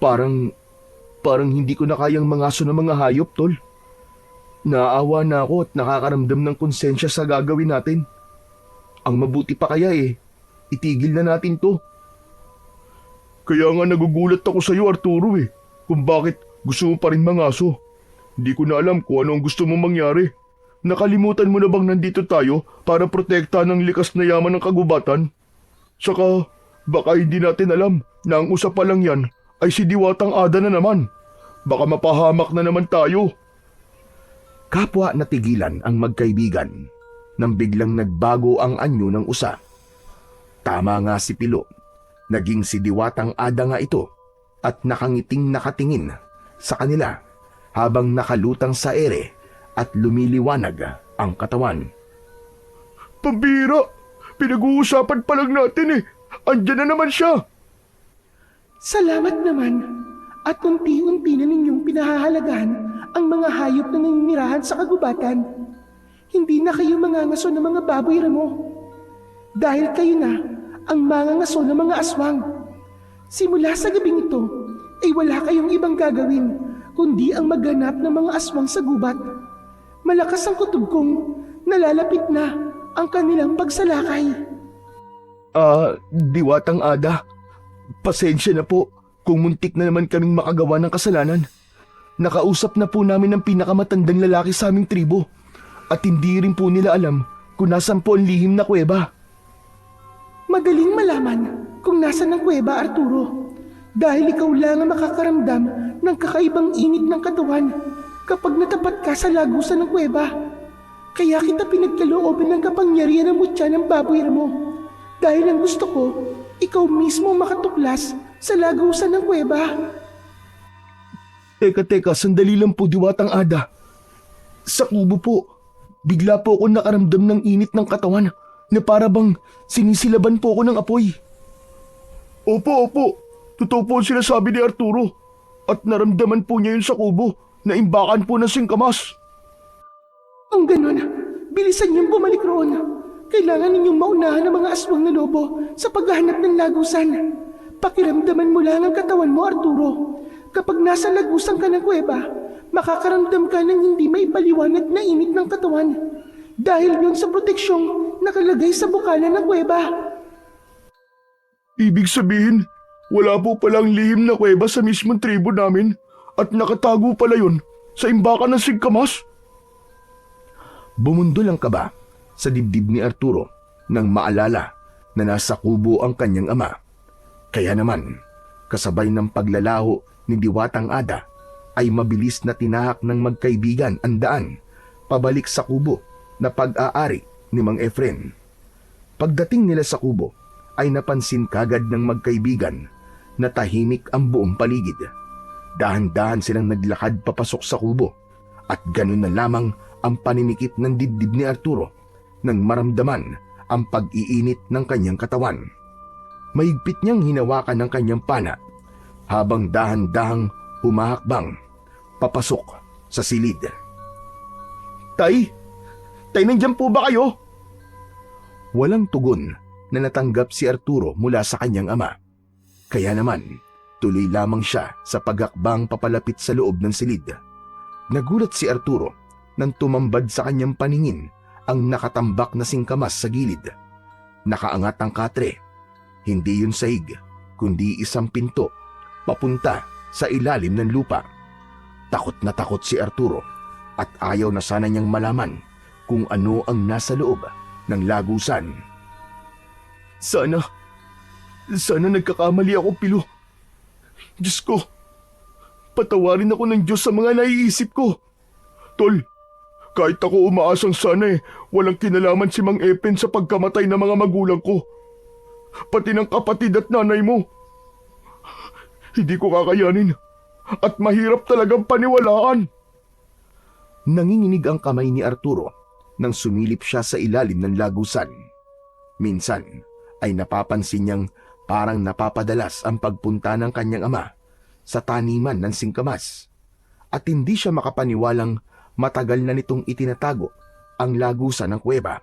Parang hindi ko na kayang mangaso ng mga hayop, tol. Naawa na ako at nakakaramdam ng konsensya sa gagawin natin. Ang mabuti pa kaya itigil na natin to. Kaya nga nagugulat ako sa iyo, Arturo kung bakit gusto mo pa rin mangaso. Hindi ko na alam kung ano ang gusto mong mangyari. Nakalimutan mo na bang nandito tayo para protektahan ng likas na yaman ng kagubatan? Saka, baka hindi natin alam na ang usa pa lang yan ay si Diwatang Ada na naman. Baka mapahamak na naman tayo. Kapwa natigilan ang magkaibigan nang biglang nagbago ang anyo ng usa. Tama nga si Pilo. Naging si Diwatang Ada nga ito at nakangiting nakatingin sa kanila habang nakalutang sa ere at lumiliwanag ang katawan. Pambira! Pinag-uusapan pa lang natin Andyan na naman siya! Salamat naman at unti-unti na ninyong pinahahalagahan ang mga hayop na naninirahan sa kagubatan. Hindi na kayo mangangaso ng mga baboy ramo. Dahil kayo na ang mangangaso ng mga aswang. Simula sa gabing ito ay wala kayong ibang gagawin kundi ang maghanap ng mga aswang sa gubat. Malakas ang kutob kong nalalapit na ang kanilang pagsalakay. Diwatang Ada, pasensya na po kung muntik na naman kaming makagawa ng kasalanan. Nakausap na po namin ang pinakamatandang lalaki sa aming tribo at hindi rin po nila alam kung nasan po ang lihim na kuweba. Madaling malaman kung nasan ang kuweba, Arturo. Dahil ikaw lang ang makakaramdam ng kakaibang init ng katawan kapag natapat ka sa lagusan ng kuweba. Kaya kita pinagkalooban ng kapangyarihan ng mutya ng baboy mo. Dahil ang gusto ko, ikaw mismo makatuklas sa lagusan ng kuweba. Teka, sandali lang po, Diwatang Ada. Sa kubo po, bigla po ako nakaramdam ng init ng katawan na para bang sinisilaban po ako ng apoy. Opo. Totoo po ang sinasabi ni Arturo. At naramdaman po niya yun sa kubo na imbakan po ng singkamas. Kung ganun, bilisan niyong bumalik roon. Kailangan ninyong maunahan ng mga aswang na lobo sa paghahanap ng lagusan. Pakiramdaman mo lang ang katawan mo, Arturo. Kapag nasa lagusan ka ng kuweba, makakaramdam ka ng hindi maipaliwanag na init ng katawan. Dahil yun sa proteksyong nakalagay sa bukalan ng kuweba. Ibig sabihin, wala po palang lihim na kuweba sa mismong tribo namin at nakatago pala yun sa imbakan ng singkamas. Bumundol ang kaba sa dibdib ni Arturo nang maalala na nasa kubo ang kanyang ama. Kaya naman, kasabay ng paglalaho ni Diwatang Ada, ay mabilis na tinahak ng magkaibigan ang daan pabalik sa kubo na pag-aari ni Mang Efren. Pagdating nila sa kubo, ay napansin kagad ng magkaibigan na tahimik ang buong paligid. Dahan-dahan silang naglakad papasok sa kubo at ganun na lamang ang paninikip ng dibdib ni Arturo nang maramdaman ang pag-iinit ng kanyang katawan. Mahigpit niyang hinawakan ng kanyang pana habang dahan-dahang humahakbang papasok sa silid. Tay! Tay, nandiyan po ba kayo? Walang tugon na natanggap si Arturo mula sa kanyang ama. Kaya naman, tuloy lamang siya sa paghakbang papalapit sa loob ng silid. Nagulat si Arturo nang tumambad sa kanyang paningin ang nakatambak na singkamas sa gilid. Nakaangat ang katre. Hindi yun sahig, kundi isang pinto papunta sa ilalim ng lupa. Takot na takot si Arturo at ayaw na sana niyang malaman kung ano ang nasa loob ng lagusan. Sana nagkakamali ako, Pilo. Diyos ko, patawarin ako ng Diyos sa mga naiisip ko. Tol, kahit ako umaasang sana walang kinalaman si Mang Efren sa pagkamatay ng mga magulang ko. Pati ng kapatid at nanay mo. Hindi ko kakayanin at mahirap talagang paniwalaan. Nanginginig ang kamay ni Arturo nang sumilip siya sa ilalim ng lagusan. Minsan ay napapansin niyang parang napapadalas ang pagpunta ng kanyang ama sa taniman ng singkamas at hindi siya makapaniwalang matagal na nitong itinatago ang lagusan ng kuweba.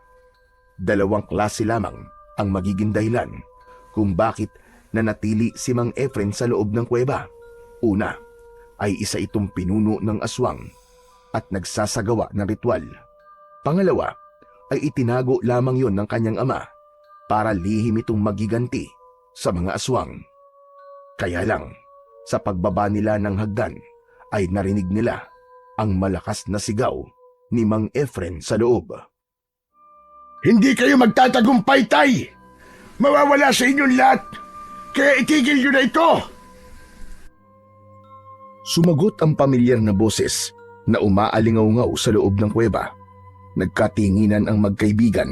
Dalawang klase lamang ang magiging dahilan kung bakit nanatili si Mang Efren sa loob ng kuweba. Una ay isa itong pinuno ng aswang at nagsasagawa ng ritual. Pangalawa ay itinago lamang yon ng kanyang ama para lihim itong magiganti sa mga aswang. Kaya lang, sa pagbaba nila ng hagdan ay narinig nila ang malakas na sigaw ni Mang Efren sa loob. Hindi kayo magtatagumpay, Tay! Mawawala sa inyong lahat! Kaya itigil nyo na ito! Sumagot ang pamilyar na boses na umaalingaw-ngaw sa loob ng kuweba. Nagkatinginan ang magkaibigan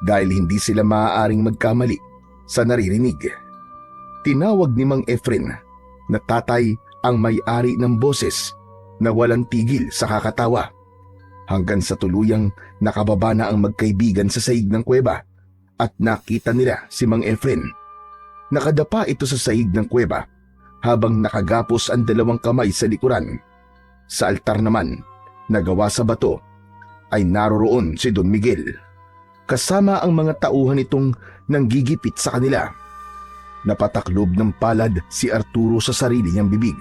dahil hindi sila maaaring magkamali sa naririnig. Tinawag ni Mang Efren na tatay ang may-ari ng boses na walang tigil sa kakatawa hanggang sa tuluyang nakababa na ang magkaibigan sa saig ng kuweba at nakita nila si Mang Efren. Nakadapa ito sa saig ng kuweba habang nakagapos ang dalawang kamay sa likuran. Sa altar naman na gawa sa bato ay naroroon si Don Miguel kasama ang mga tauhan nitong nanggigipit sa kanila. Napataklob ng palad si Arturo sa sarili niyang bibig,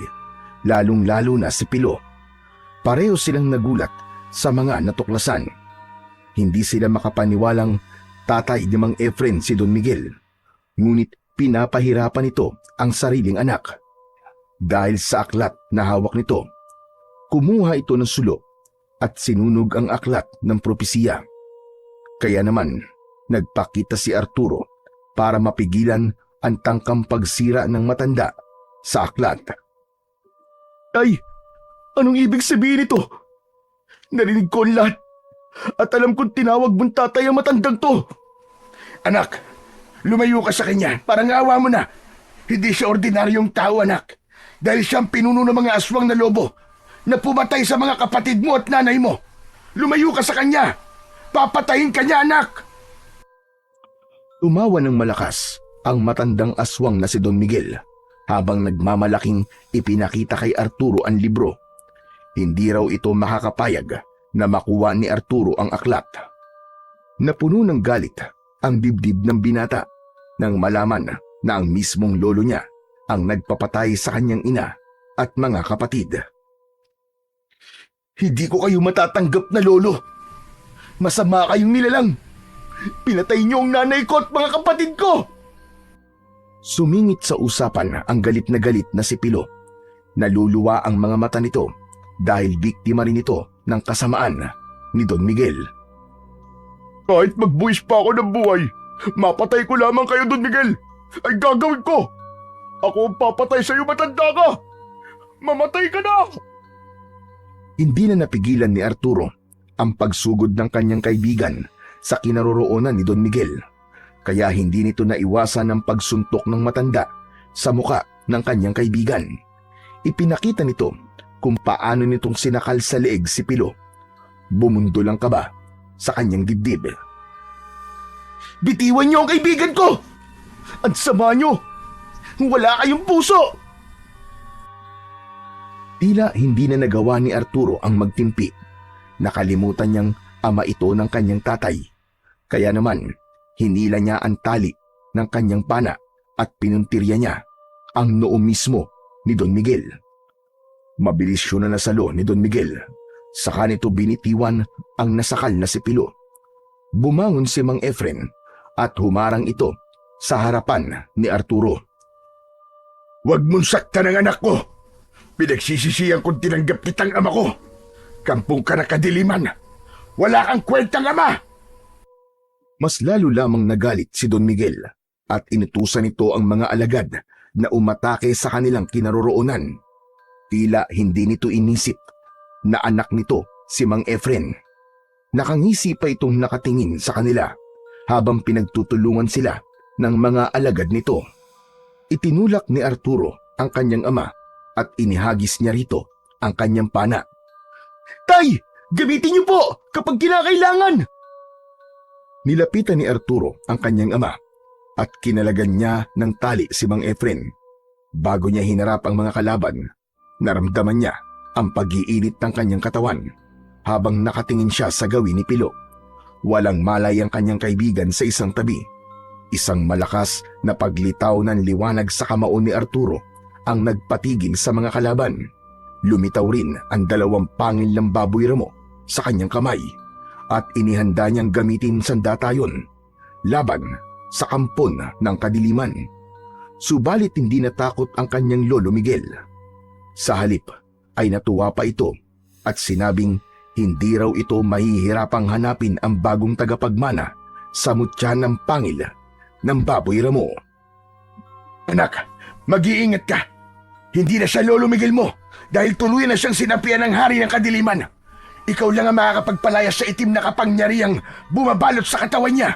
lalong-lalo na si Pilo. Pareho silang nagulat sa mga natuklasan. Hindi sila makapaniwalang tatay ni Mang Efren si Don Miguel, ngunit pinapahirapan nito ang sariling anak. Dahil sa aklat na hawak nito, kumuha ito ng sulo at sinunog ang aklat ng propesiya. Kaya naman, nagpakita si Arturo para mapigilan ang tangkang pagsira ng matanda sa aklat. Tay, anong ibig sabihin ito? Narinig ko ang lahat at alam kong tinawag mong tatay ang matandang to. Anak, lumayo ka sa kanya. Parang awa mo na. Hindi siya ordinaryong tao, anak. Dahil siyang pinuno ng mga aswang na lobo na pumatay sa mga kapatid mo at nanay mo. Lumayo ka sa kanya. Papatayin ka niya, anak. Tumawa ng malakas ang matandang aswang na si Don Miguel habang nagmamalaking ipinakita kay Arturo ang libro. Hindi raw ito makakapayag na makuha ni Arturo ang aklat. Napuno ng galit ang dibdib ng binata nang malaman na ang mismong lolo niya ang nagpapatay sa kanyang ina at mga kapatid. Hindi ko kayo matatanggap na lolo. Masama kayong nilalang. Pinatay niyo ang nanay ko at mga kapatid ko. Sumingit sa usapan ang galit na si Pilo. Naluluwa ang mga mata nito dahil biktima rin ito ng kasamaan ni Don Miguel. Kahit magbuwis pa ako ng buhay, mapatay ko lamang kayo, Don Miguel. Ay gagawin ko. Ako ang papatay sa iyo, matanda ka. Mamatay ka na. Hindi na napigilan ni Arturo ang pagsugod ng kanyang kaibigan sa kinaroroonan ni Don Miguel. Kaya hindi nito naiwasan ang pagsuntok ng matanda sa muka ng kanyang kaibigan. Ipinakita nito kung paano nitong sinakal sa leeg si Pilo. Bumundol ang kaba sa kanyang dibdib. Bitiwan niyo ang kaibigan ko! Ang sama niyo! Wala kayong puso! Tila hindi na nagawa ni Arturo ang magtimpi. Nakalimutan niyang ama ito ng kanyang tatay. Kaya naman, hinila niya ang tali ng kanyang pana at pinuntirya niya ang noo mismo ni Don Miguel. Mabilis siya na nasalo ni Don Miguel. Saka nito binitiwan ang nasakal na si Pilo. Bumangon si Mang Efren at humarang ito sa harapan ni Arturo. Huwag mong saktan ang anak ko. Pinagsisisihan kong tinanggap kitang ama ko. Kampung ka na kadiliman. Wala kang kwentang ama! Mas lalo lamang nagalit si Don Miguel at inutusan nito ang mga alagad na umatake sa kanilang kinaroroonan. Tila hindi nito inisip na anak nito si Mang Efren. Nakangisi pa itong nakatingin sa kanila habang pinagtutulungan sila ng mga alagad nito. Itinulak ni Arturo ang kanyang ama at inihagis niya rito ang kanyang pana. Tay! Gamitin niyo po kapag kinakailangan! Nilapitan ni Arturo ang kanyang ama at kinalagan niya ng tali si Mang Efren. Bago niya hinarap ang mga kalaban, naramdaman niya ang pag-iinit ng kanyang katawan habang nakatingin siya sa gawin ni Pilo. Walang malay ang kanyang kaibigan sa isang tabi. Isang malakas na paglitaw ng liwanag sa kamao ni Arturo ang nagpatigil sa mga kalaban. Lumitaw rin ang 2 pangil ng baboy ramo sa kanyang kamay at inihanda niyang gamitin sandatayon laban sa kampon ng kadiliman. Subalit hindi natakot ang kanyang lolo Miguel. Sa halip ay natuwa pa ito at sinabing hindi raw ito mahihirapang hanapin ang bagong tagapagmana sa mutya ng pangil ng baboy ramo. Anak, mag-iingat ka. Hindi na siya Lolo Miguel mo dahil tuluyan na siyang sinapian ng hari ng kadiliman. Ikaw lang ang makakapagpalaya sa itim na kapangyarihang bumabalot sa katawan niya.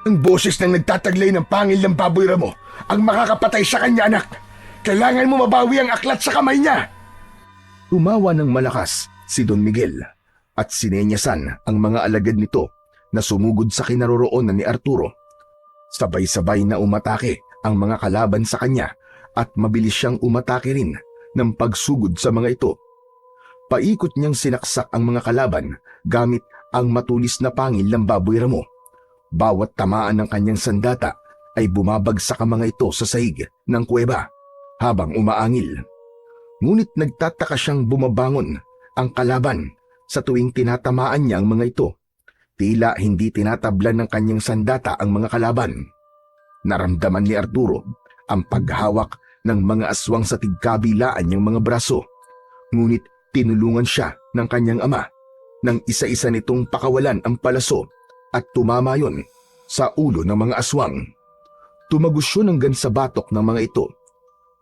Ang boses ng nagtataglay ng pangil ng baboy ramo ang makakapatay sa kanya, anak. Kailangan mo mabawi ang aklat sa kamay niya. Tumawa ng malakas si Don Miguel at sinenyasan ang mga alagad nito na sumugod sa kinaroroonan ni Arturo. Sabay-sabay na umatake ang mga kalaban sa kanya at mabilis siyang umatake rin ng pagsugod sa mga ito. Paikot niyang sinaksak ang mga kalaban gamit ang matulis na pangil ng baboy ramo. Bawat tamaan ng kanyang sandata ay bumabagsak ang mga ito sa sahig ng kuweba habang umaangil. Ngunit nagtataka siyang bumabangon ang kalaban sa tuwing tinatamaan niya ang mga ito. Tila hindi tinatablan ng kanyang sandata ang mga kalaban. Naramdaman ni Arturo ang paghawak ng mga aswang sa tigkabilaan niyang mga braso. Ngunit tinulungan siya ng kanyang ama nang isa-isa nitong pakawalan ang palaso at tumama yon sa ulo ng mga aswang. Tumagos yun hanggang sa batok ng mga ito.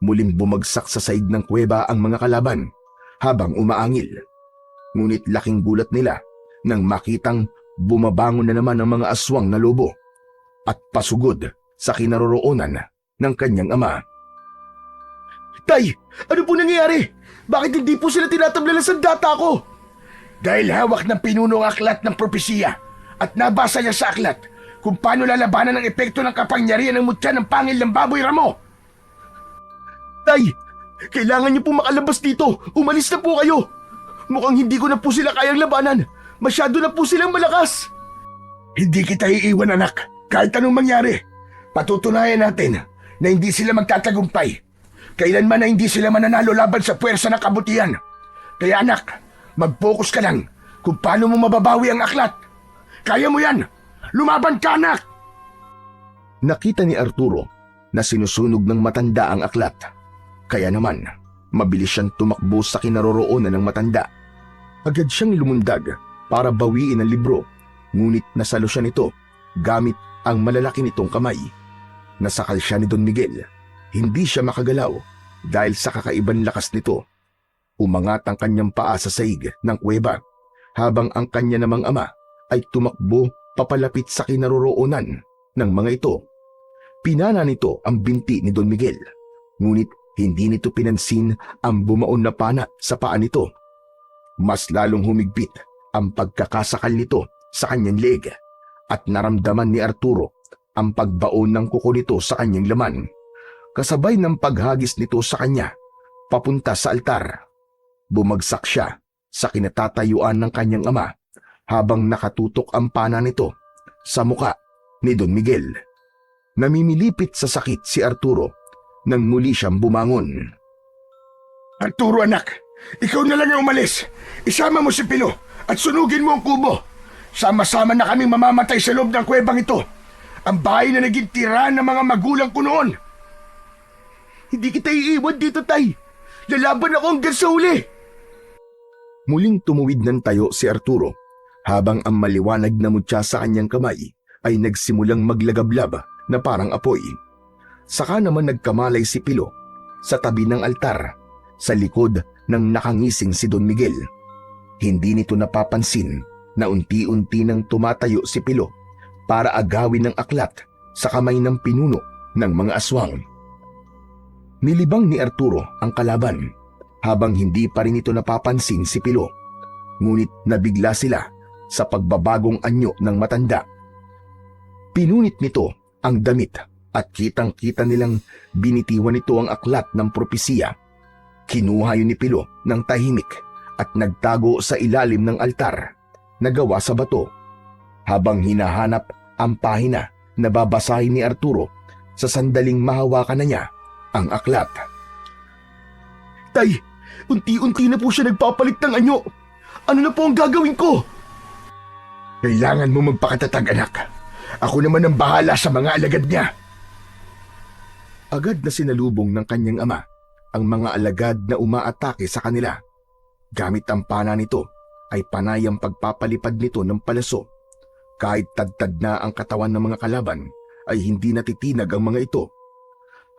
Muling bumagsak sa saig ng kuweba ang mga kalaban habang umaangil. Ngunit laking gulat nila nang makitang bumabangon na naman ang mga aswang na lobo at pasugod sa kinaroroonan ng kanyang ama. Tay! Ano po nangyayari? Bakit hindi po sila tinatabla ng sandata ko? Dahil hawak ng pinuno ang aklat ng propesiya at nabasa niya sa aklat kung paano lalabanan ang epekto ng kapangyarihan ng mutya ng pangil ng baboy ramo. Tay! Kailangan niyo po makalabas dito. Umalis na po kayo. Mukhang hindi ko na po sila kayang labanan. Masyado na po silang malakas. Hindi kita iiwan, anak. Kahit anong mangyari, patutunayan natin na hindi sila magtatagumpay. Kailanman na hindi sila mananalo laban sa puwersa ng kabutihan. Kaya anak, mag-focus ka lang kung paano mo mababawi ang aklat. Kaya mo yan! Lumaban ka, anak! Nakita ni Arturo na sinusunog ng matanda ang aklat. Kaya naman, mabilis siyang tumakbo sa kinaroroonan ng matanda. Agad siyang lumundag para bawiin ang libro, ngunit nasalo siya nito gamit ang malalaki nitong kamay. Nasakal siya ni Don Miguel. Hindi siya makagalaw dahil sa kakaibang lakas nito. Umangat ang kanyang paa sa saig ng kuweba habang ang kanya namang ama ay tumakbo papalapit sa kinaroroonan ng mga ito. Pinana nito ang binti ni Don Miguel, ngunit hindi nito pinansin ang bumaon na pana sa paa nito. Mas lalong humigpit ang pagkakasakal nito sa kanyang leeg at naramdaman ni Arturo ang pagbaon ng kuko nito sa kanyang laman, kasabay ng paghagis nito sa kanya papunta sa altar. Bumagsak siya sa kinatatayuan ng kanyang ama habang nakatutok ang pana nito sa muka ni Don Miguel. Namimilipit sa sakit si Arturo nang muli siyang bumangon. Arturo anak, ikaw na lang ang umalis. Isama mo si Pilo at sunugin mo ang kubo. Sama-sama na kaming mamamatay sa loob ng kuwebang ito. Ang bahay na naging tirahan ng mga magulang ko noon. Hindi kita iiwan dito, Tay. Lalaban ako hanggang sa huli. Muling tumuwid ng tayo si Arturo habang ang maliwanag na mutya sa kanyang kamay ay nagsimulang maglagablab na parang apoy. Saka naman nagkamalay si Pilo sa tabi ng altar sa likod ng nakangising si Don Miguel. Hindi nito napapansin na unti-unti nang tumatayo si Pilo para agawin ng aklat sa kamay ng pinuno ng mga aswang. Nilibang ni Arturo ang kalaban habang hindi pa rin ito napapansin si Pilo. Ngunit nabigla sila sa pagbabagong anyo ng matanda. Pinunit nito ang damit at kitang-kita nilang binitiwan nito ang aklat ng propesiya. Kinuha yun ni Pilo ng tahimik at nagtago sa ilalim ng altar na gawa sa bato habang hinahanap ang pahina na babasahin ni Arturo sa sandaling mahawakan na niya ang aklat. Tay, unti-unti na po siya nagpapalit ng anyo. Ano na po ang gagawin ko? Kailangan mo magpakatatag anak. Ako naman ang bahala sa mga alagad niya. Agad na sinalubong ng kanyang ama ang mga alagad na umaatake sa kanila. Gamit ang pana nito ay panay ang pagpapalipad nito ng palaso. Kahit tagtad na ang katawan ng mga kalaban ay hindi natitinag ang mga ito.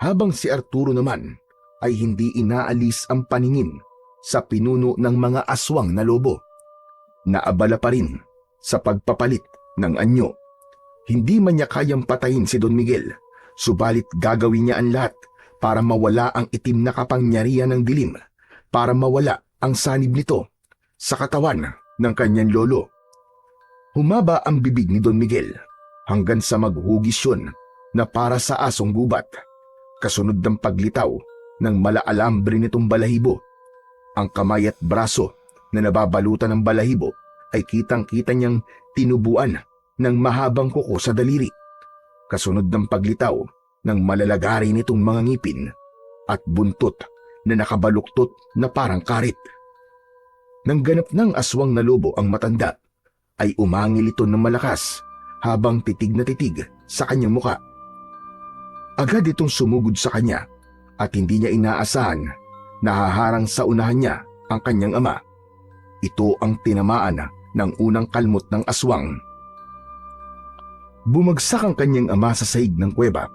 Habang si Arturo naman ay hindi inaalis ang paningin sa pinuno ng mga aswang na lobo. Naabala pa rin sa pagpapalit ng anyo. Hindi man niya kayang patayin si Don Miguel, subalit gagawin niya ang lahat para mawala ang itim na kapangyarihan ng dilim, para mawala ang sanib nito sa katawan ng kanyang lolo. Humaba ang bibig ni Don Miguel hanggang sa maghugis yun na para sa asong gubat. Kasunod ng paglitaw ng malaalambre nitong balahibo. Ang kamay at braso na nababalutan ng balahibo ay kitang-kita niyang tinubuan ng mahabang kuko sa daliri. Kasunod ng paglitaw ng malalagari nitong mga ngipin at buntot na nakabaluktot na parang karit. Nang ganap ng aswang na lobo ang matanda, ay umangil ito ng malakas habang titig na titig sa kanyang muka. Agad itong sumugod sa kanya at hindi niya inaasahan na haharang sa unahan niya ang kanyang ama. Ito ang tinamaan ng unang kalmot ng aswang. Bumagsak ang kanyang ama sa sahig ng kuweba.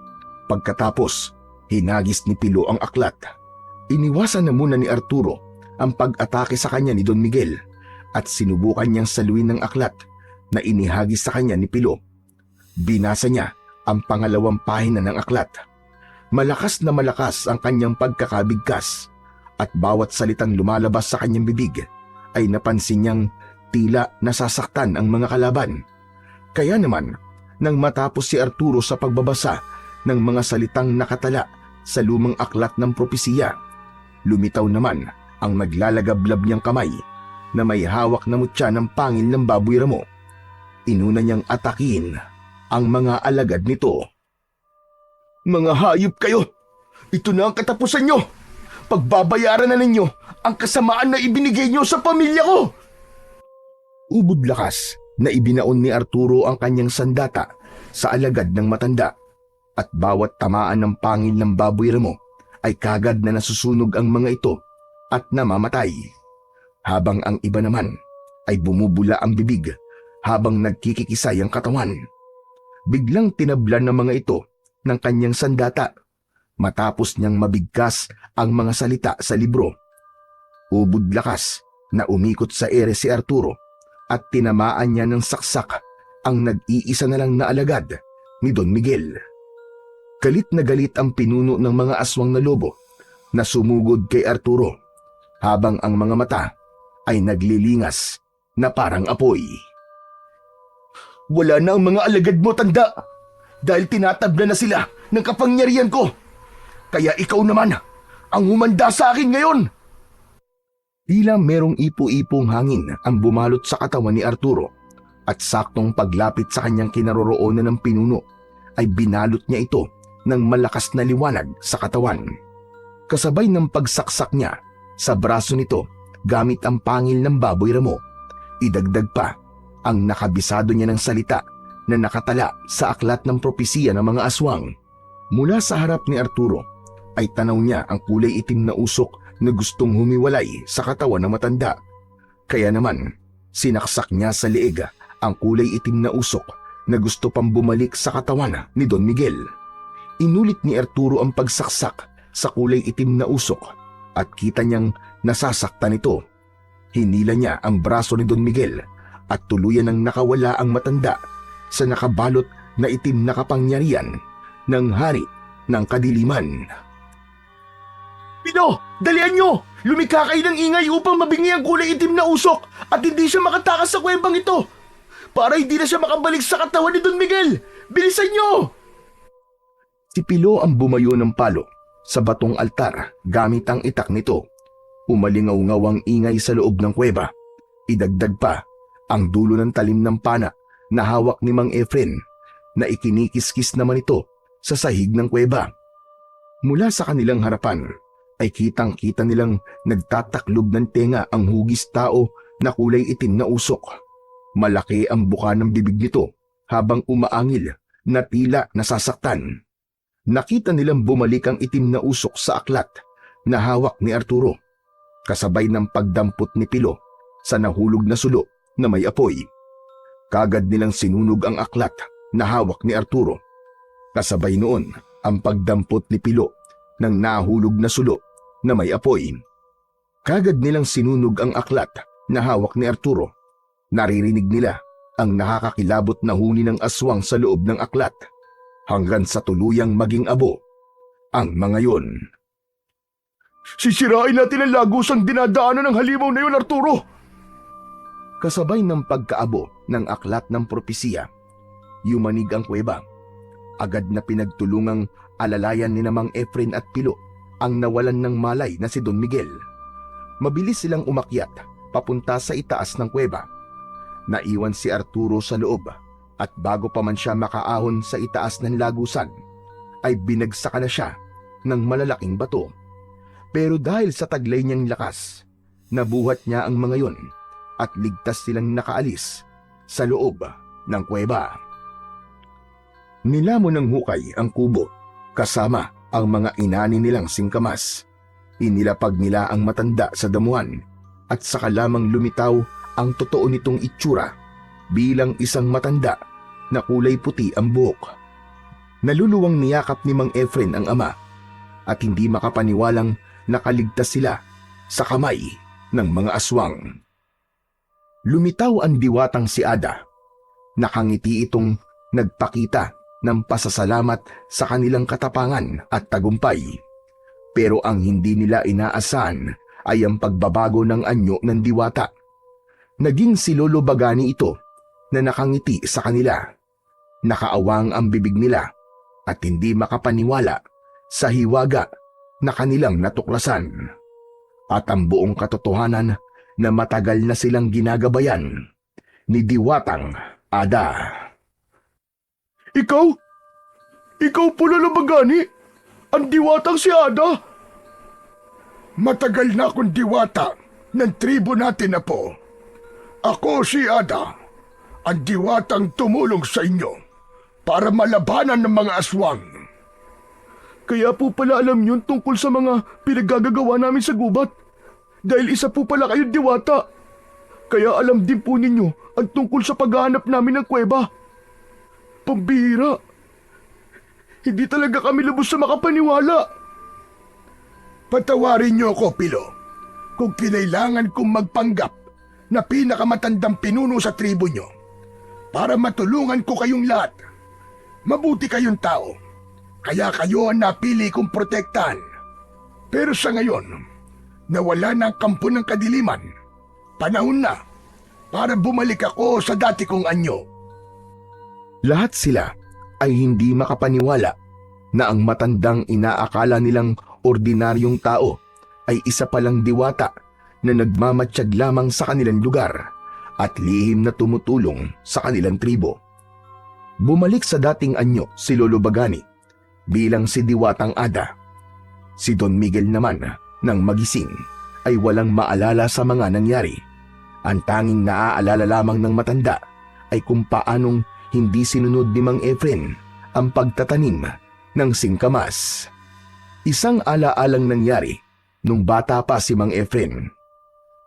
Pagkatapos, hinagis ni Pilo ang aklat. Iniwasan na muna ni Arturo ang pag-atake sa kanya ni Don Miguel at sinubukan niyang saluin ng aklat na inihagis sa kanya ni Pilo. Binasa niya ang pangalawang pahina ng aklat. Malakas na malakas ang kanyang pagkakabigkas at bawat salitang lumalabas sa kanyang bibig ay napansin niyang tila nasasaktan ang mga kalaban. Kaya naman, nang matapos si Arturo sa pagbabasa ng mga salitang nakatala sa lumang aklat ng propesiya, lumitaw naman ang naglalagablab niyang kamay na may hawak na mutya ng pangil ng baboy ramo. Inuna niyang atakin ang mga alagad nito. Mga hayop kayo! Ito na ang katapusan nyo! Pagbabayaran na ninyo ang kasamaan na ibinigay nyo sa pamilya ko! Ubod lakas na ibinaon ni Arturo ang kanyang sandata sa alagad ng matanda at bawat tamaan ng pangil ng baboy ramo ay kagad na nasusunog ang mga ito at namamatay. Habang ang iba naman ay bumubula ang bibig habang nagkikikisay ang katawan. Biglang tinablan ng mga ito ng kanyang sandata matapos niyang mabigkas ang mga salita sa libro. Ubod lakas na umikot sa ere si Arturo at tinamaan niya ng saksak ang nag-iisa na lang na alagad ni Don Miguel. Galit na galit ang pinuno ng mga aswang na lobo na sumugod kay Arturo habang ang mga mata ay naglilingas na parang apoy. Wala na ang mga alagad mo, tanda! dahil tinatabla na sila ng kapangyarihan ko. Kaya ikaw naman ang humanda sa akin ngayon. Tila merong ipo-ipong hangin ang bumalot sa katawan ni Arturo at saktong paglapit sa kanyang kinaroroonan ng pinuno ay binalot niya ito ng malakas na liwanag sa katawan. Kasabay ng pagsaksak niya sa braso nito gamit ang pangil ng baboy ramo, idagdag pa ang nakabisado niya ng salita na nakatala sa aklat ng propesiya ng mga aswang. Mula sa harap ni Arturo ay tanaw niya ang kulay itim na usok na gustong humiwalay sa katawan ng matanda. Kaya naman, sinaksak niya sa leeg ang kulay itim na usok na gusto pang bumalik sa katawan ni Don Miguel. Inulit ni Arturo ang pagsaksak sa kulay itim na usok at kita niyang nasasaktan ito. Hinila niya ang braso ni Don Miguel at tuluyan ng nakawala ang matanda sa nakabalot na itim na kapangyarihan ng hari ng kadiliman. Pino, dalian nyo! Lumikha kayo ng ingay upang mabingi ang kulay itim na usok at hindi siya makatakas sa kuwebang ito para hindi na siya makabalik sa katawan ni Don Miguel. Bilisan nyo! Si Pilo ang bumayo ng palo sa batong altar gamit ang itak nito. Umalingaw-ngaw ang ingay sa loob ng kuweba. Idagdag pa ang dulo ng talim ng pana na hawak ni Mang Efren na ikinikiskis naman ito sa sahig ng kuweba. Mula sa kanilang harapan ay kitang-kita nilang nagtataklob ng tenga ang hugis tao na kulay itim na usok. Malaki ang buka ng bibig nito habang umaangil na tila nasasaktan. Nakita nilang bumalik ang itim na usok sa aklat na hawak ni Arturo, kasabay ng pagdampot ni Pilo sa nahulog na sulo na may apoy. Kagad nilang sinunog ang aklat na hawak ni Arturo. Kasabay noon ang pagdampot ni Pilo ng nahulog na sulo na may apoy. Kagad nilang sinunog ang aklat na hawak ni Arturo. Naririnig nila ang nakakakilabot na huni ng aswang sa loob ng aklat hanggang sa tuluyang maging abo ang mga yon. Sisirain natin ang lagusang dinadaanan ng halimaw na yun, Arturo! Kasabay ng pagkaabo ng aklat ng propesiya, yumanig ang kuweba. Agad na pinagtulungang alalayan ni Mang Efren at Pilo ang nawalan ng malay na si Don Miguel. Mabilis silang umakyat papunta sa itaas ng kuweba. Naiwan si Arturo sa loob at bago pa man siya makaahon sa itaas ng lagusan, ay binagsakan na siya ng malalaking bato. Pero dahil sa taglay niyang lakas, nabuhat niya ang mga yon at ligtas silang nakaalis sa loob ng kuweba. Nilamon ng hukay ang kubo kasama ang mga inani nilang singkamas. Inilapag nila ang matanda sa damuhan at saka lamang lumitaw ang totoo nitong itsura bilang isang matanda na kulay puti ang buhok. Naluluwang niyakap ni Mang Efren ang ama at hindi makapaniwalang nakaligtas sila sa kamay ng mga aswang. Lumitaw ang diwatang si Ada. Nakangiti itong nagpakita ng pasasalamat sa kanilang katapangan at tagumpay. Pero ang hindi nila inaasahan ay ang pagbabago ng anyo ng diwata. Naging si Lolo Bagani ito na nakangiti sa kanila. Nakaawang ang bibig nila at hindi makapaniwala sa hiwaga na kanilang natuklasan. At ang buong katotohanan na matagal na silang ginagabayan ni Diwatang Ada. Ikaw? Ikaw po, Lolo Bagani? Ang diwatang si Ada? Matagal na akong diwata ng tribo natin na po. Ako si Ada, ang diwatang tumulong sa inyo para malabanan ng mga aswang. Kaya po pala alam yun tungkol sa mga pinaggagawa namin sa gubat. Dahil isa po pala kayong diwata. Kaya alam din po ninyo ang tungkol sa paghahanap namin ng kuweba. Pambihira. Hindi talaga kami lubos sa makapaniwala. Patawarin niyo ako, Pilo, kung kinailangan kong magpanggap na pinakamatandang pinuno sa tribo niyo para matulungan ko kayong lahat. Mabuti kayong tao, kaya kayo ang napili kong protektahan. Pero sa ngayon, nawala na ang kampo ng kadiliman. Panahon na para bumalik ako sa dati kong anyo. Lahat sila ay hindi makapaniwala na ang matandang inaakala nilang ordinaryong tao ay isa palang diwata na nagmamatsyag lamang sa kanilang lugar at lihim na tumutulong sa kanilang tribo. Bumalik sa dating anyo si Lolo Bagani bilang si Diwatang Ada. Si Don Miguel naman nang magising ay walang maalala sa mga nangyari. Ang tanging naaalala lamang ng matanda ay kung paanong hindi sinunod ni Mang Efren ang pagtatanim ng singkamas. Isang alaalang nangyari nung bata pa si Mang Efren.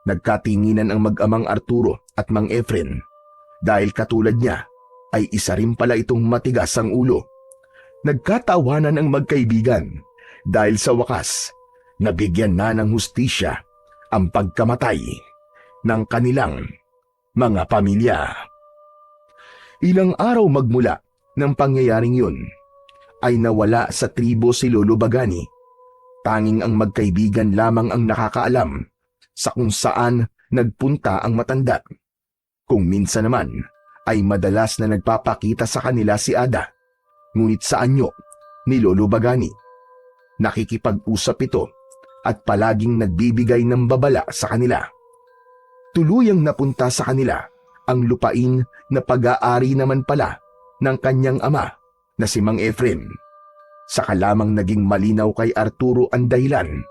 Nagkatinginan ang mag-amang Arturo at Mang Efren dahil katulad niya ay isa rin pala itong matigas ang ulo. Nagkatawanan ang magkaibigan dahil sa wakas nabigyan na ng hustisya ang pagkamatay ng kanilang mga pamilya. Ilang araw magmula ng pangyayaring yun ay nawala sa tribo si Lolo Bagani. Tanging ang magkaibigan lamang ang nakakaalam sa kung saan nagpunta ang matanda. Kung minsan naman ay madalas na nagpapakita sa kanila si Ada, ngunit sa anyo ni Lolo Bagani. Nakikipag-usap ito at palaging nagbibigay ng babala sa kanila. Tuluyang napunta sa kanila ang lupain na pag-aari naman pala ng kanyang ama na si Mang Efren. Saka lamang naging malinaw kay Arturo ang dahilan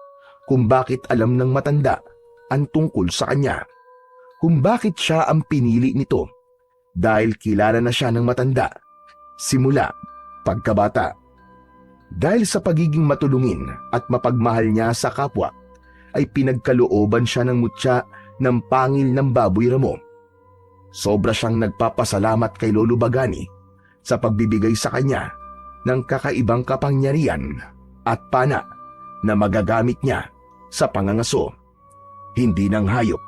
kung bakit alam ng matanda ang tungkol sa kanya. Kung bakit siya ang pinili nito dahil kilala na siya ng matanda simula pagkabata. Dahil sa pagiging matulungin at mapagmahal niya sa kapwa ay pinagkalooban siya ng mutya ng pangil ng baboy ramo. Sobra siyang nagpapasalamat kay Lolo Bagani sa pagbibigay sa kanya ng kakaibang kapangyarihan at pana na magagamit niya sa pangangaso, hindi ng hayop,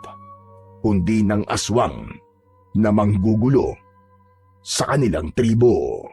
kundi ng aswang na manggugulo sa kanilang tribo.